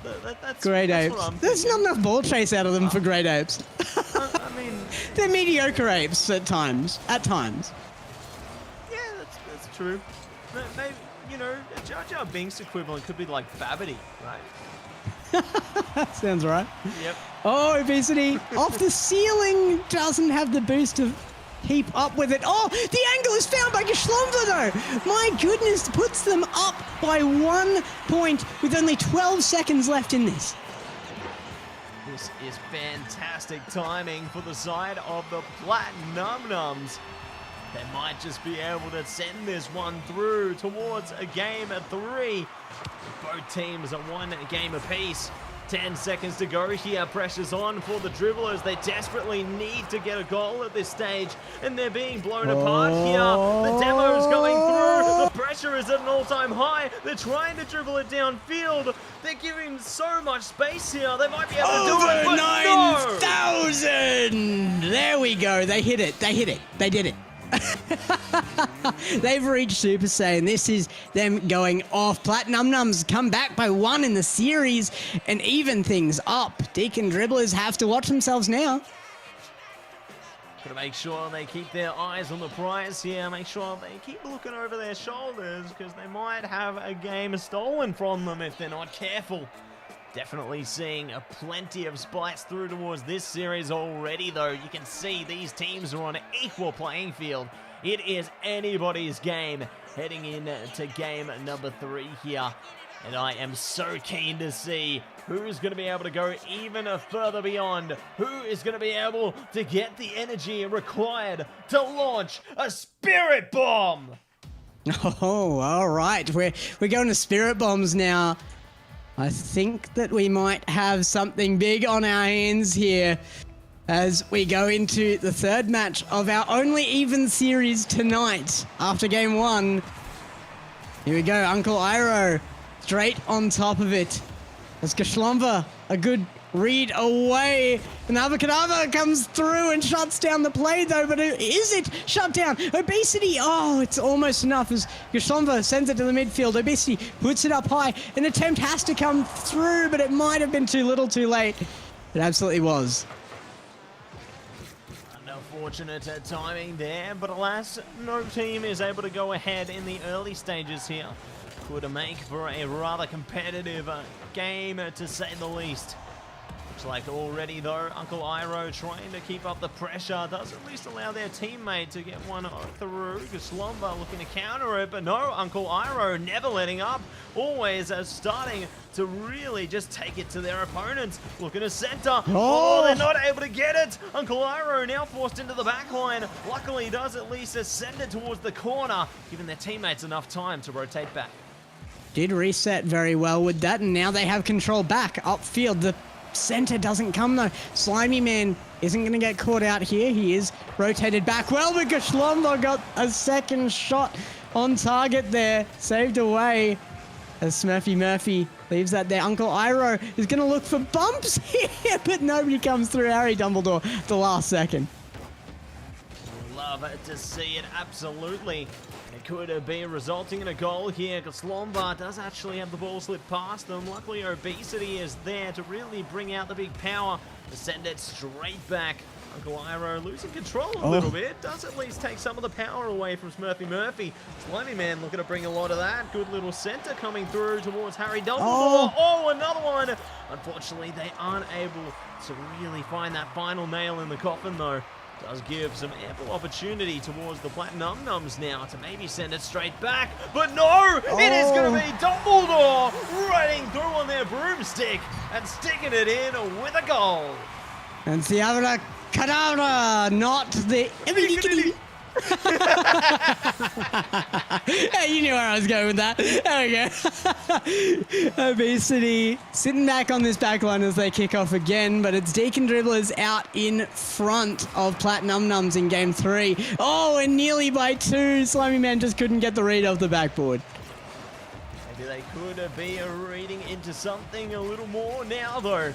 That's great apes. There's not enough ball chase out of them for great apes. I mean, they're mediocre apes at times. At times. True. Maybe, you know, a Jar Jar Binks equivalent could be like Babbity, right? Sounds right. Yep. Oh, Obesity off the ceiling, doesn't have the boost to keep up with it. Oh, the angle is found by Glhf though. My goodness, puts them up by 1 point with only 12 seconds left in this. This is fantastic timing for the side of the Plat Num-Nums. They might just be able to send this one through towards a game at 3. Both teams are one game apiece. 10 seconds to go here. Pressure's on for the Dribblers. They desperately need to get a goal at this stage, and they're being blown apart here. The demo's going through. The pressure is at an all-time high. They're trying to dribble it downfield. They're giving so much space here. They might be able to do it, but 9,000! There we go. They hit it. They hit it. They did it. They've reached Super Saiyan. This is them going off. Plat Num-Nums come back by 1 in the series and even things up. Deakin Dribblers have to watch themselves now. Gotta make sure they keep their eyes on the prize here. Make sure they keep looking over their shoulders, because they might have a game stolen from them if they're not careful. Definitely seeing plenty of spikes through towards this series already, though. You can see these teams are on an equal playing field. It is anybody's game heading into game number 3 here. And I am so keen to see who's going to be able to go even further beyond. Who is going to be able to get the energy required to launch a Spirit Bomb? Oh, all right. We're going to Spirit Bombs now. I think that we might have something big on our hands here as we go into the 3rd match of our only even series tonight after game 1. Here we go, Uncle Iroh straight on top of it. As Glhf, a good read away. And Abacadabra comes through and shuts down the play, though. But is it shut down? Obesity, oh, it's almost enough as Glhf sends it to the midfield. Obesity puts it up high. An attempt has to come through, but it might have been too little too late. It absolutely was. Unfortunate timing there, but alas, no team is able to go ahead in the early stages here. Could make for a rather competitive game, to say the least. Looks like already, though, Uncle Iroh trying to keep up the pressure does at least allow their teammate to get one through. Glhf looking to counter it, but no, Uncle Iroh never letting up. Always starting to really just take it to their opponents. Looking to center. Oh, they're not able to get it. Uncle Iroh now forced into the back line. Luckily, does at least send it towards the corner, giving their teammates enough time to rotate back. Did reset very well with that, and now they have control back upfield. The center doesn't come, though. Slimy Man isn't going to get caught out here. He is rotated back well, but Glhf got a second shot on target there. Saved away as Smurfy Murphy leaves that there. Uncle Iroh is going to look for bumps here, but nobody comes through. Harry Dumbledore at the last second. Love to see it, absolutely. It could be resulting in a goal here. Glhf does actually have the ball slip past them. Luckily, Obesity is there to really bring out the big power to send it straight back. Uncle Iroh losing control a little bit. Does at least take some of the power away from Smurfy Murphy. Slimy Man looking to bring a lot of that. Good little center coming through towards Harry Dumbledore. Oh, another one. Unfortunately, they aren't able to really find that final nail in the coffin, though. Does give some ample opportunity towards the Plat Num-Nums now to maybe send it straight back. But no, it is going to be Dumbledore riding through on their broomstick and sticking it in with a goal. And the Cadabra, not the... Hey, you knew where I was going with that. There we go. Obesity sitting back on this back line as they kick off again, but it's Deakin Dribblers out in front of Plat Num-Nums in game 3. Oh, and nearly by 2. Slimy Man just couldn't get the read off the backboard. Maybe they could be reading into something a little more now, though.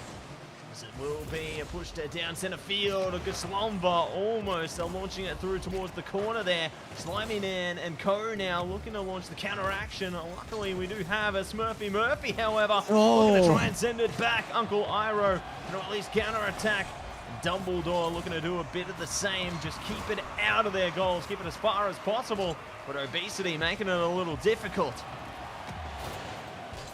It will be pushed down center field. Glhf almost launching it through towards the corner there. Slimy Man and Co now looking to launch the counter action. Luckily, we do have a Smurfy Murphy, however. Looking to try and send it back. Uncle Iroh to at least counter attack. Dumbledore looking to do a bit of the same. Just keep it out of their goals. Keep it as far as possible. But Obesity making it a little difficult.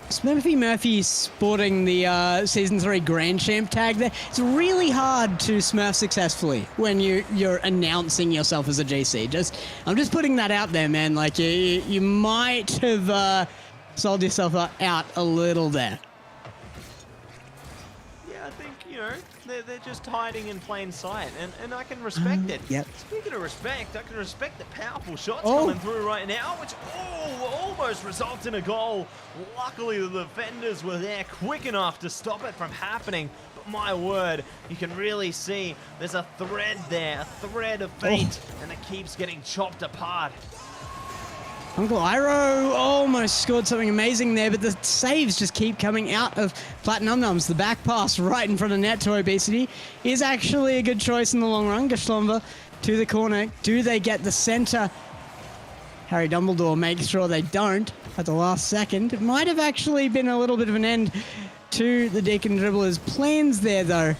Smurfy Murphy sporting the Season 3 Grand Champ tag there. It's really hard to smurf successfully when you're announcing yourself as a GC. I'm just putting that out there, man. Like, you might have sold yourself out a little there. Yeah, I think, know, they're just hiding in plain sight, and I can respect it. Yep. Speaking of respect, I can respect the powerful shots coming through right now, which almost results in a goal. Luckily, the defenders were there quick enough to stop it from happening. But my word, you can really see there's a thread there, a thread of fate, and it keeps getting chopped apart. Uncle Iroh almost scored something amazing there, but the saves just keep coming out of Plat Num Nums. The back pass right in front of net to Obesity is actually a good choice in the long run. Glhf to the corner. Do they get the center? Harry Dumbledore makes sure they don't at the last second. It might have actually been a little bit of an end to the Deakin Dribblers' plans there, though.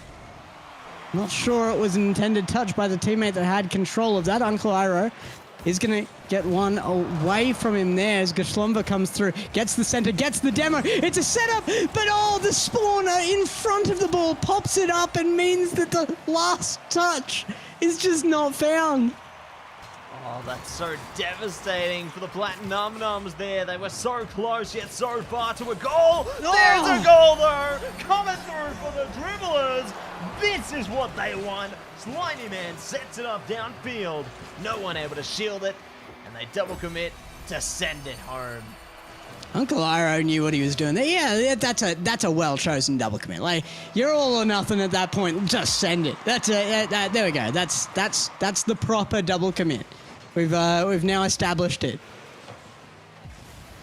Not sure it was an intended touch by the teammate that had control of that. Uncle Iroh is going to get one away from him there as Glhf comes through, gets the center, gets the demo. It's a setup, but the spawner in front of the ball pops it up and means that the last touch is just not found. Oh, that's so devastating for the Plat Num Nums there. They were so close, yet so far to a goal. There's a goal, though, coming through for the Dribblers. This is what they want. Slimy Man sets it up downfield. No one able to shield it, and they double commit to send it home. Uncle Iroh knew what he was doing there. Yeah, that's a well-chosen double commit. Like, you're all or nothing at that point. Just send it. There we go. That's the proper double commit. We've now established it.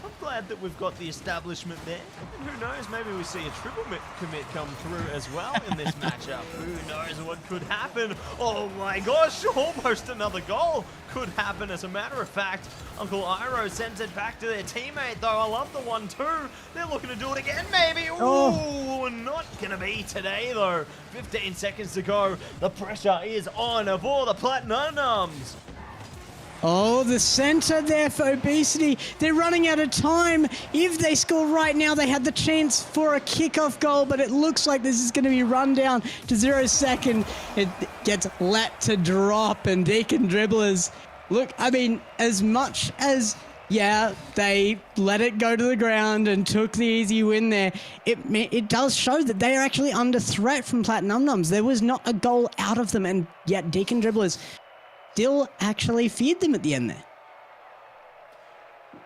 I'm glad that we've got the establishment there. And who knows, maybe we see a triple commit come through as well in this matchup. Who knows what could happen? Oh my gosh, almost another goal could happen. As a matter of fact, Uncle Iroh sends it back to their teammate, though. I love the 1-2. They're looking to do it again, maybe. Ooh, not going to be today, though. 15 seconds to go. The pressure is on for the Plat Num Nums. Oh, the center there for Obesity. They're running out of time. If they score right now, they had the chance for a kickoff goal, but it looks like this is going to be run down to 0 second. It gets let to drop, and Deakin Dribblers, look, I mean, as much as, yeah, they let it go to the ground and took the easy win there, it does show that they are actually under threat from Plat Num Nums. There was not a goal out of them, and yet Deakin Dribblers still actually feared them at the end there.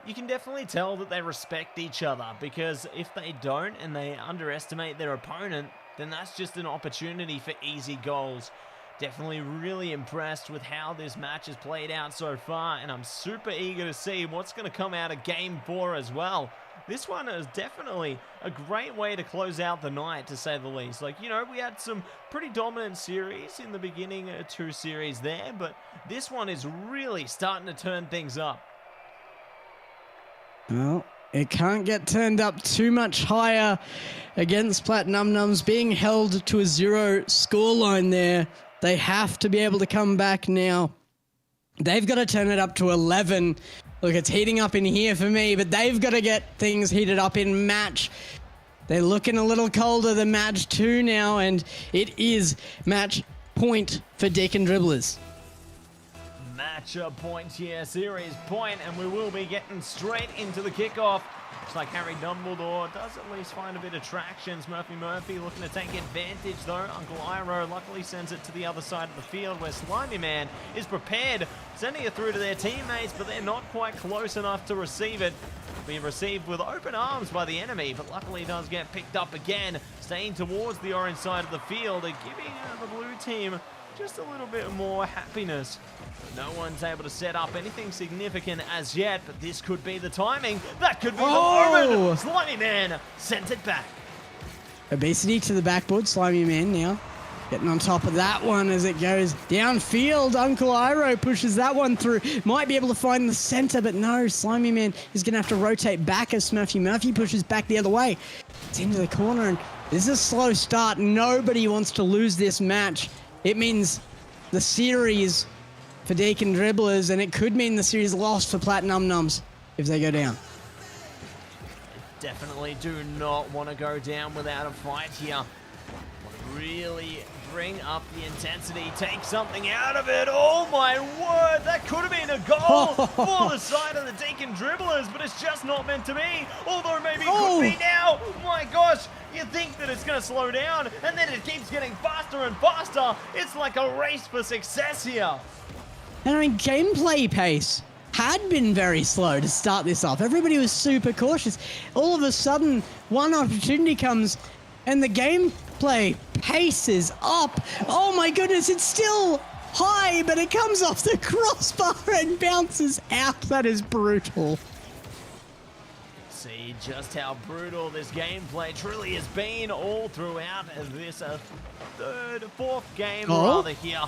You can definitely tell that they respect each other, because if they don't and they underestimate their opponent, then that's just an opportunity for easy goals. Definitely really impressed with how this match has played out so far, and I'm super eager to see what's going to come out of Game 4 as well. This one is definitely a great way to close out the night, to say the least. Like, you know, we had some pretty dominant series in the beginning, 2 series there, but this one is really starting to turn things up. Well, it can't get turned up too much higher against Plat Num Nums, being held to a 0 scoreline there. They have to be able to come back now. They've got to turn it up to 11. Look, it's heating up in here for me, but they've got to get things heated up in match. They're looking a little colder than match 2 now, and it is match point for Deakin Dribblers. Match point here, series point, and we will be getting straight into the kickoff. Looks like Harry Dumbledore does at least find a bit of traction. Murphy looking to take advantage, though. Uncle Iroh luckily sends it to the other side of the field, where Slimy Man is prepared, sending it through to their teammates, but they're not quite close enough to receive it. Being received with open arms by the enemy, but luckily does get picked up again, staying towards the orange side of the field and giving the blue team just a little bit more happiness. No one's able to set up anything significant as yet, but this could be the timing. That could be the moment. Slimy Man sends it back. Obesity to the backboard. Slimy Man now getting on top of that one as it goes downfield. Uncle Iroh pushes that one through. Might be able to find the center, but no. Slimy Man is going to have to rotate back as Murphy pushes back the other way. It's into the corner, and this is a slow start. Nobody wants to lose this match. It means the series for Deakin Dribblers, and it could mean the series lost for Plat Num Nums if they go down. Definitely do not want to go down without a fight here. Want to really bring up the intensity, take something out of it. Oh my word, that could have been a goal for the side of the Deakin Dribblers, but it's just not meant to be. Although maybe it could be now. My gosh, you think that it's going to slow down, and then it keeps getting faster and faster. It's like a race for success here. And I mean, gameplay pace had been very slow to start this off. Everybody was super cautious. All of a sudden, one opportunity comes, and the gameplay pace is up. Oh my goodness, it's still high, but it comes off the crossbar and bounces out. That is brutal. See just how brutal this gameplay truly has been all throughout this fourth game rather here.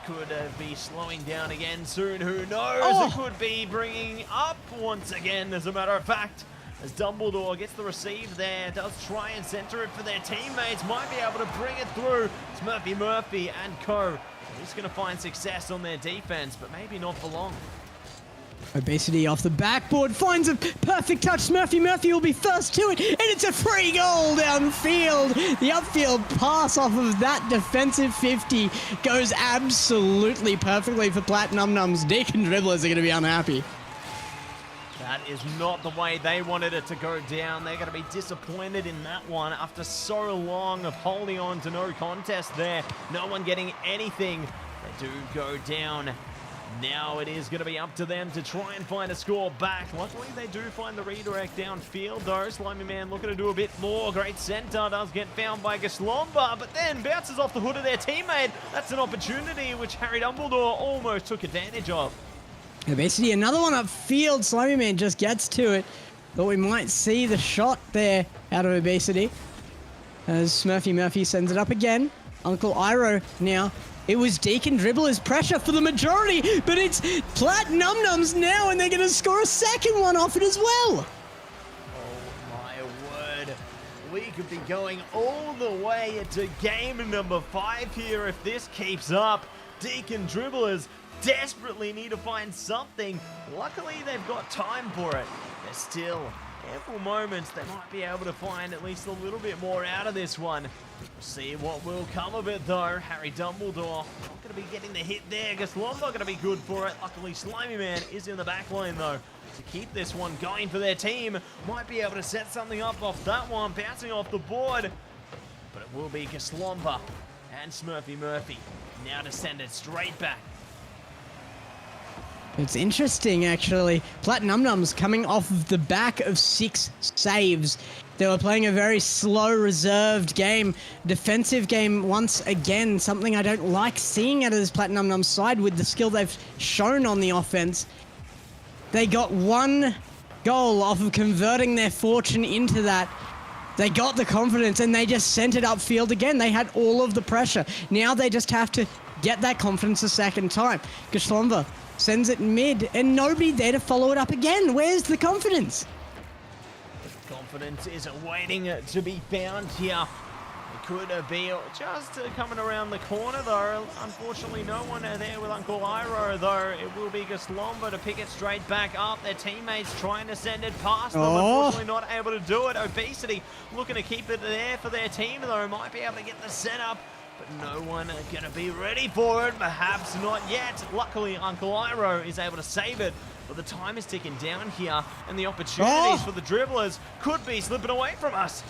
Could be slowing down again soon, who knows? It could be bringing up once again, as a matter of fact, as Dumbledore gets the receive there, does try and center it for their teammates, might be able to bring it through. It's Murphy and co. They're just going to find success on their defense, but maybe not for long. Obesity off the backboard, finds a perfect touch. Murphy will be first to it, and it's a free goal downfield. The upfield pass off of that defensive 50 goes absolutely perfectly for Plat Num-Nums. Deakin Dribblers are going to be unhappy. That is not the way they wanted it to go down. They're going to be disappointed in that one after so long of holding on to no contest there. No one getting anything. They do go down. Now it is going to be up to them to try and find a score back. Luckily, they do find the redirect downfield, though. Slimy Man looking to do a bit more. Great center does get found by Gaslomba, but then bounces off the hood of their teammate. That's an opportunity which Harry Dumbledore almost took advantage of. Obesity, another one upfield. Slimy Man just gets to it. Thought we might see the shot there out of Obesity. As Murphy sends it up again. Uncle Iro now. It was Deakin Dribblers pressure for the majority, but it's Plat Num-Nums now, and they're going to score a second one off it as well. Oh my word. We could be going all the way to game number 5 here if this keeps up. Deakin Dribblers desperately need to find something. Luckily, they've got time for it. There's still ample moments. They might be able to find at least a little bit more out of this one. We'll see what will come of it, though. Harry Dumbledore not going to be getting the hit there. Gaslomba going to be good for it. Luckily, Slimy Man is in the back lane, though, to keep this one going for their team. Might be able to set something up off that one, bouncing off the board. But it will be Gaslomba and Smurfy Murphy now to send it straight back. It's interesting, actually. Plat Num-Nums coming off of the back of 6 saves. They were playing a very slow, reserved game. Defensive game once again. Something I don't like seeing out of this Plat Num-Nums side with the skill they've shown on the offense. They got 1 goal off of converting their fortune into that. They got the confidence and they just sent it upfield again. They had all of the pressure. Now they just have to get that confidence a second time. Gaslomba sends it mid and nobody there to follow it up again. Where's the confidence? Confidence is waiting to be found here. It could be just coming around the corner, though. Unfortunately, no one there with Uncle Iro, though. It will be Gaslomba to pick it straight back up. Their teammates trying to send it past them. Unfortunately, not able to do it. Obesity looking to keep it there for their team, though. Might be able to get the setup, but no one going to be ready for it. Perhaps not yet. Luckily, Uncle Iro is able to save it. But the time is ticking down here, and the opportunities for the Dribblers could be slipping away from us.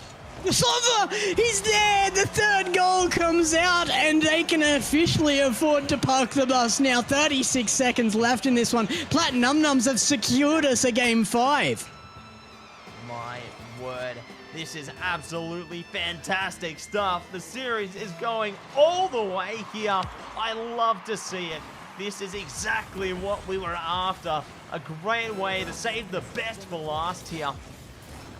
Gaslomba, he's there! The 3rd goal comes out, and they can officially afford to park the bus now. 36 seconds left in this one. Plat Num-Nums have secured us a game 5. My word. This is absolutely fantastic stuff. The series is going all the way here. I love to see it. This is exactly what we were after. A great way to save the best for last here.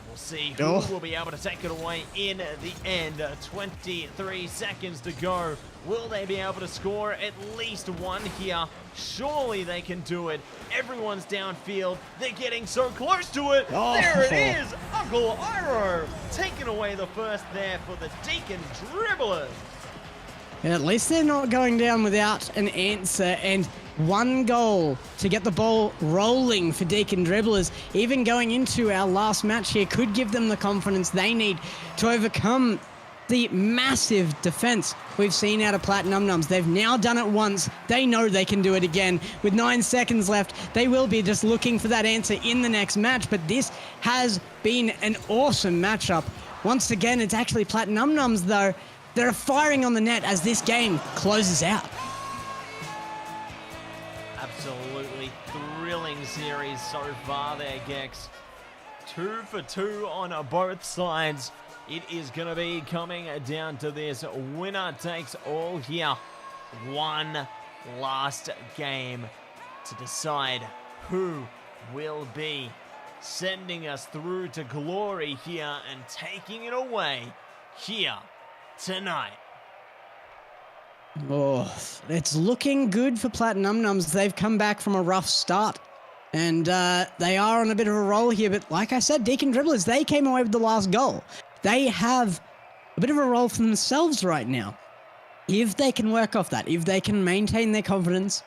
We'll see who will be able to take it away in the end. 23 seconds to go. Will they be able to score at least 1 here? Surely they can do it. Everyone's downfield. They're getting so close to it. There it is. Uncle Iro taking away the first there for the Deakin Dribblers. And at least they're not going down without an answer, and 1 goal to get the ball rolling for Deakin Dribblers. Even going into our last match here could give them the confidence they need to overcome the massive defense we've seen out of Plat Num Nums. They've now done it once. They know they can do it again. With 9 seconds left, they will be just looking for that answer in the next match. But this has been an awesome matchup. Once again, it's actually Plat Num Nums, though. They're firing on the net as this game closes out. Absolutely thrilling series so far there, Gex. 2 for 2 on both sides. It is going to be coming down to this. Winner takes all here. One last game to decide who will be sending us through to glory here and taking it away here tonight. Oh, it's looking good for Plat Num Nums. They've come back from a rough start. And they are on a bit of a roll here. But like I said, Deakin Dribblers, they came away with the last goal. They have a bit of a role for themselves right now. If they can work off that, if they can maintain their confidence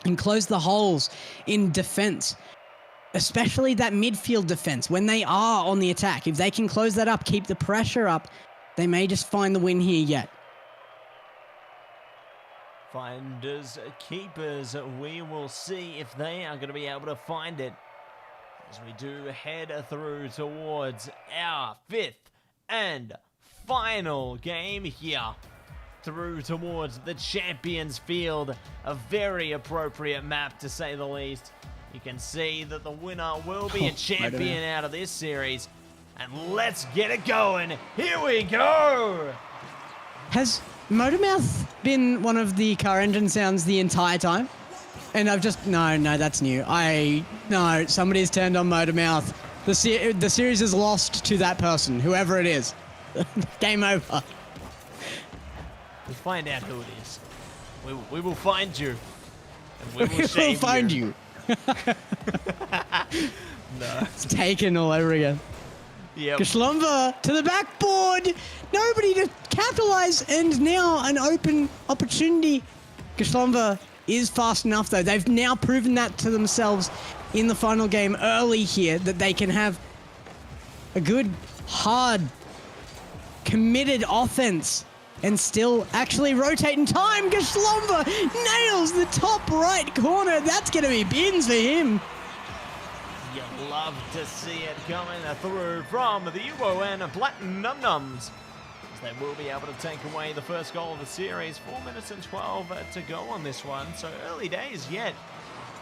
and close the holes in defense, especially that midfield defense, when they are on the attack, if they can close that up, keep the pressure up, they may just find the win here yet. Finders, keepers, we will see if they are going to be able to find it as we do head through towards our 5th and final game here through towards the Champions Field. A very appropriate map, to say the least. You can see that the winner will be a champion out of this series. And let's get it going. Here we go. Has Motormouth been one of the car engine sounds the entire time? And I've just... No, that's new. No, somebody's turned on Motormouth. The series is lost to that person, whoever it is. Game over. We'll find out who it is. We will find you. And we will We'll find you. No. It's taken all over again. Yep. Glhf to the backboard. Nobody to capitalize, and now an open opportunity. Glhf is fast enough, though. They've now proven that to themselves in the final game early here, that they can have a good, hard, committed offense and still actually rotate in time. Glhf nails the top right corner. That's going to be bins for him. You love to see it coming through from the UON Plat Num Nums. They will be able to take away the first goal of the series. 4 minutes and 12 to go on this one. So early days yet.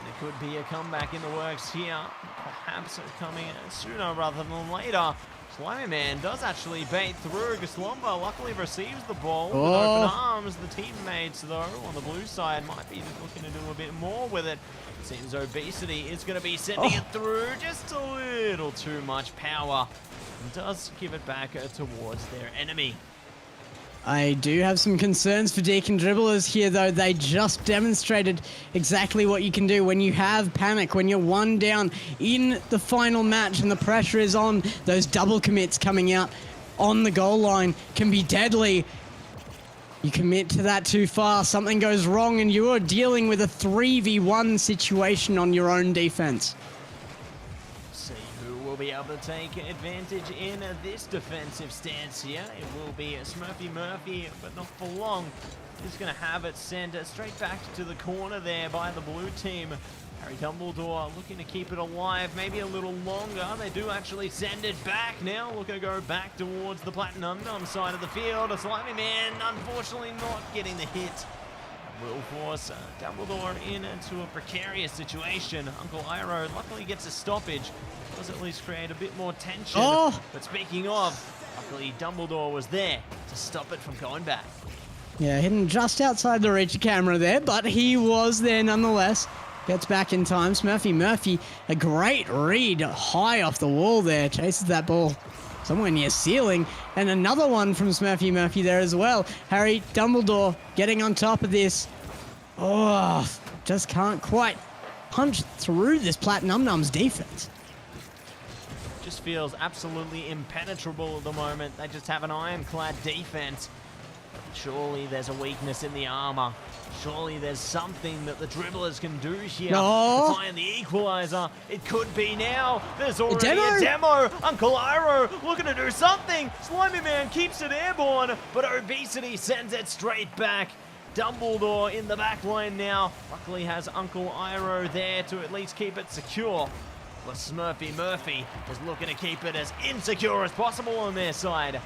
There could be a comeback in the works here. Perhaps coming sooner rather than later. Slimy Man does actually bait through. Glhf luckily receives the ball with open arms. The teammates, though, on the blue side might be looking to do a bit more with it. Seems Obesity is going to be sending it through. Just a little too much power. And does give it back towards their enemy. I do have some concerns for Deakin Dribblers here, though. They just demonstrated exactly what you can do when you have panic, when you're one down in the final match and the pressure is on. Those double commits coming out on the goal line can be deadly. You commit to that too far, something goes wrong, and you are dealing with a 3v1 situation on your own defense. See who will be able to take advantage in this defensive stance here. It will be Smurfy Murphy, but not for long. He's going to have it sent straight back to the corner there by the blue team. Harry Dumbledore looking to keep it alive, maybe a little longer. They do actually send it back now. Looking to go back towards the Plat Num Num side of the field. A Slimy Man, unfortunately, not getting the hit. Will force Dumbledore into a precarious situation. Uncle Iroh luckily gets a stoppage. Does at least create a bit more tension. But speaking of, luckily Dumbledore was there to stop it from going back. Yeah, hidden just outside the reach of camera there, but he was there nonetheless. Gets back in time. Smurfy Murphy, a great read high off the wall there. Chases that ball somewhere near ceiling. And another one from Smurfy Murphy there as well. Harry Dumbledore getting on top of this. Oh, just can't quite punch through this Plat Num Nums defense. Just feels absolutely impenetrable at the moment. They just have an ironclad defense. Surely there's a weakness in the armor. Surely there's something that the Dribblers can do here No. to find the equalizer. It could be now. There's already a demo. Uncle Iro looking to do something. Slimy Man keeps it airborne, but Obesity sends it straight back. Dumbledore in the back line now. Luckily has Uncle Iro there to at least keep it secure. But Smurfy Murphy is looking to keep it as insecure as possible on their side.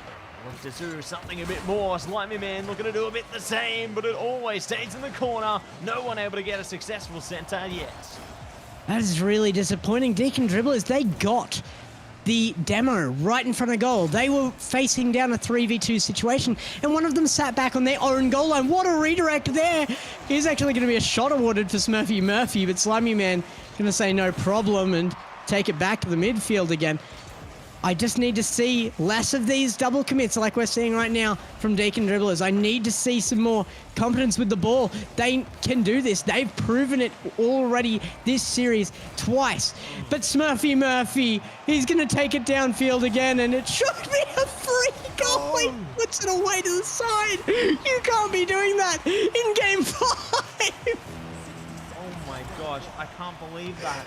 Look to do something a bit more. Slimy Man looking to do a bit the same, but it always stays in the corner. No one able to get a successful center yet. That is really disappointing. Deakin Dribblers, they got the demo right in front of goal. They were facing down a 3v2 situation, and one of them sat back on their own goal line. What a redirect there. He's actually going to be a shot awarded for Smurfy Murphy, but Slimy Man going to say no problem and take it back to the midfield again. I just need to see less of these double commits like we're seeing right now from Deakin Dribblers. I need to see some more confidence with the ball. They can do this. They've proven it already this series twice. But Smurfy Murphy, he's going to take it downfield again, and it should be a free goal. He puts it away to the side. You can't be doing that in Game 5. Oh my gosh, I can't believe that.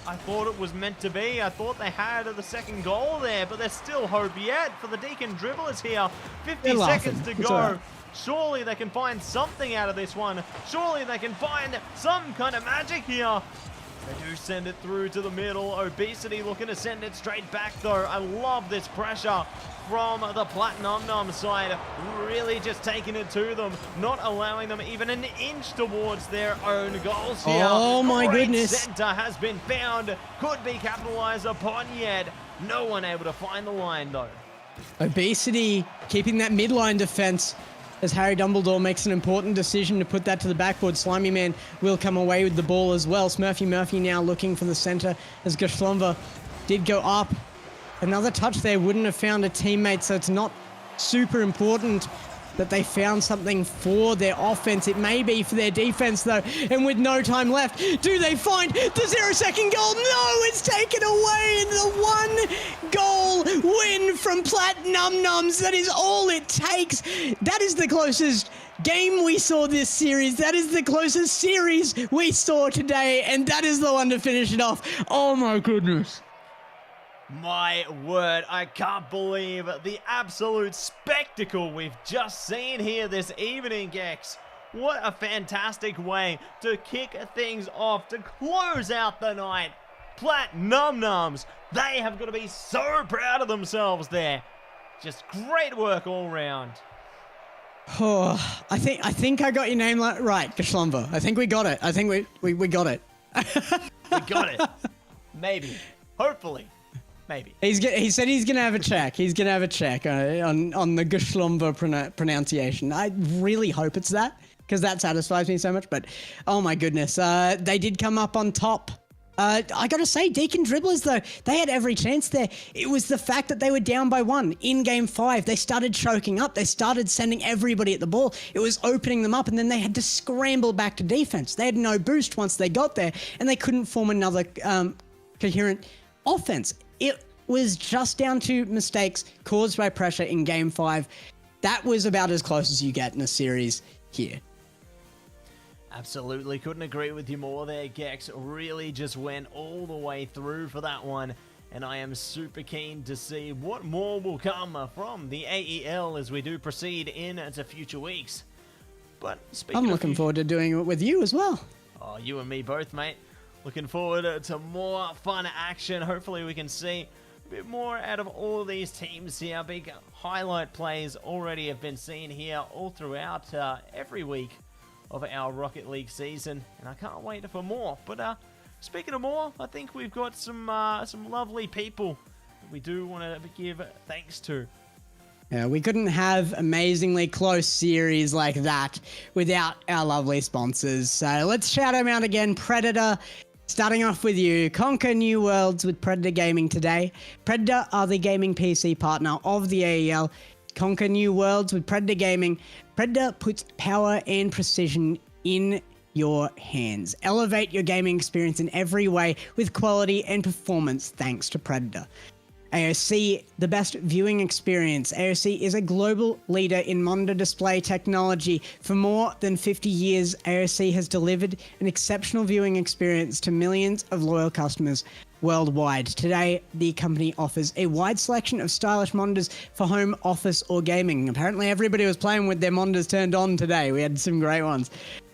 I thought it was meant to be. I thought they had the second goal there, but there's still hope yet for the Deakin Dribblers here. 50 seconds to go. Surely they can find something out of this one. Surely they can find some kind of magic here. They do send it through to the middle. Obesity looking to send it straight back though. I love this pressure from the Plat side. Really just taking it to them. Not allowing them even an inch towards their own goals here. Oh my goodness. Center has been found. Could be capitalized upon yet. No one able to find the line though. Obesity keeping that midline defense as Harry Dumbledore makes an important decision to put that to the backboard. Slimy Man will come away with the ball as well. Smurfy Murphy now looking for the center as Glhf did go up. Another touch there wouldn't have found a teammate, so it's not super important that they found something for their offense. It may be for their defense though, and with no time left, do they find the 0-second goal? No, it's taken away, and the 1-goal win from Plat That is all it takes. That is the closest game we saw this series. That is the closest series we saw today, and that is the one to finish it off. Oh my goodness. My word, I can't believe the absolute spectacle we've just seen here this evening, Gex. What a fantastic way to kick things off, to close out the night. Plat they have got to be so proud of themselves there. Just great work all round. Oh, I think I got your name right, Glhf. I think we got it. I think we got it. We got it. Maybe. Hopefully. Maybe. He said he's going to have a check. He's going to have a check on the Glhf pronunciation. I really hope it's that, because that satisfies me so much. But, oh my goodness. They did come up on top. I got to say, Deakin Dribblers, though, they had every chance there. It was the fact that they were down by 1 in Game 5. They started choking up. They started sending everybody at the ball. It was opening them up, and then they had to scramble back to defense. They had no boost once they got there, and they couldn't form another coherent offense. It was just down to mistakes caused by pressure in Game 5. That was about as close as you get in a series here. Absolutely, couldn't agree with you more there, Gex. Really just went all the way through for that one. And I am super keen to see what more will come from the AEL as we do proceed into future weeks. But speaking I'm looking forward to doing it with you as well. Oh, you and me both, mate. Looking forward to more fun action. Hopefully we can see a bit more out of all these teams here. Big highlight plays already have been seen here all throughout every week of our Rocket League season. And I can't wait for more. But speaking of more, I think we've got some lovely people that we do want to give thanks to. Yeah, we couldn't have amazingly close series like that without our lovely sponsors. So let's shout them out again. Predator. Starting off with you, conquer new worlds with Predator Gaming today. Predator are the gaming PC partner of the AEL. Conquer new worlds with Predator Gaming. Predator puts power and precision in your hands. Elevate your gaming experience in every way with quality and performance thanks to Predator. AOC, the best viewing experience. AOC is a global leader in monitor display technology. For more than 50 years, AOC has delivered an exceptional viewing experience to millions of loyal customers worldwide. Today, the company offers a wide selection of stylish monitors for home, office, or gaming. Apparently, everybody was playing with their monitors turned on today. We had some great ones.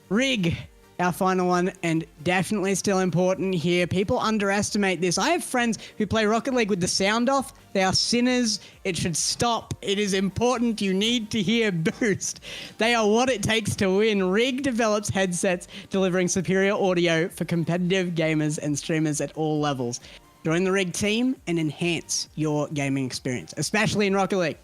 Rig, our final one, and definitely still important here. People underestimate this. I have friends who play Rocket League with the sound off. They are sinners. It should stop. It is important. You need to hear boost. They are what it takes to win. Rig develops headsets delivering superior audio for competitive gamers and streamers at all levels. Join the Rig team and enhance your gaming experience, especially in Rocket League.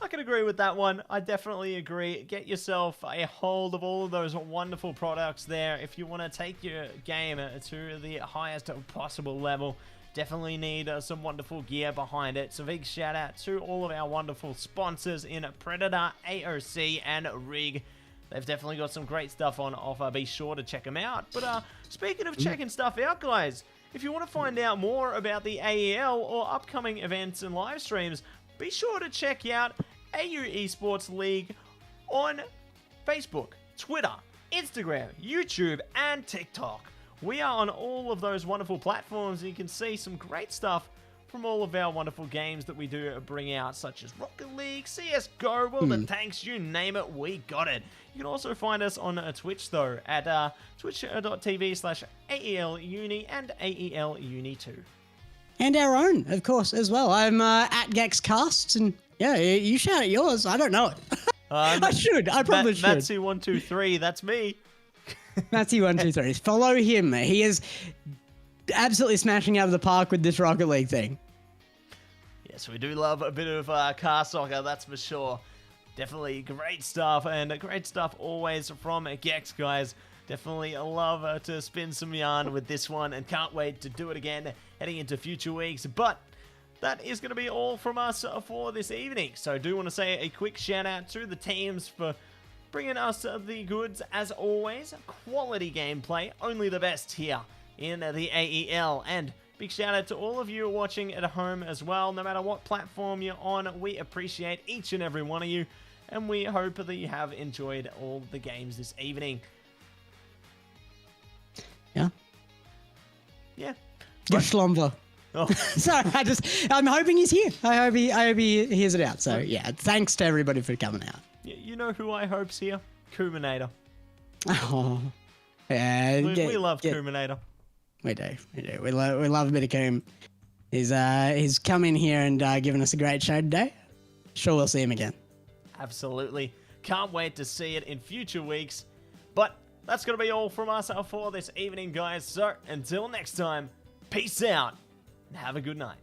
I can agree with that one. I definitely agree. Get yourself a hold of all of those wonderful products there. If you want to take your game to the highest possible level, definitely need some wonderful gear behind it. So big shout out to all of our wonderful sponsors in Predator, AOC, and Rig. They've definitely got some great stuff on offer. Be sure to check them out. But speaking of checking stuff out, guys, if you want to find out more about the AEL or upcoming events and live streams, be sure to check out AU Esports League on Facebook, Twitter, Instagram, YouTube, and TikTok. We are on all of those wonderful platforms, and you can see some great stuff from all of our wonderful games that we do bring out, such as Rocket League, CSGO, World of Tanks, you name it, we got it. You can also find us on Twitch, though, at twitch.tv/AEL Uni and AEL Uni 2. And our own, of course, as well. I'm at Gex Casts, and yeah, you shout at yours. I don't know it. I should. I probably should. Mattse123, that's me. Mattse123. Follow him. He is absolutely smashing out of the park with this Rocket League thing. Yes, we do love a bit of car soccer, that's for sure. Definitely great stuff, and great stuff always from Gex, guys. Definitely love to spin some yarn with this one, and can't wait to do it again heading into future weeks. But that is going to be all from us for this evening. So I do want to say a quick shout out to the teams for bringing us the goods as always. Quality gameplay, only the best here in the AEL. And big shout out to all of you watching at home as well. No matter what platform you're on, we appreciate each and every one of you. And we hope that you have enjoyed all the games this evening. Yeah. Yeah. Your Schlumber. Oh. Sorry, I'm hoping he's here. I hope he hears it out. So yeah, thanks to everybody for coming out. You know who I hope's here? Kuminator. Oh, yeah. We love Kuminator. We do. We love a bit of Coom. He's come in here and given us a great show today. Sure, we'll see him again. Absolutely. Can't wait to see it in future weeks. But that's going to be all from us for this evening, guys. So until next time, peace out and have a good night.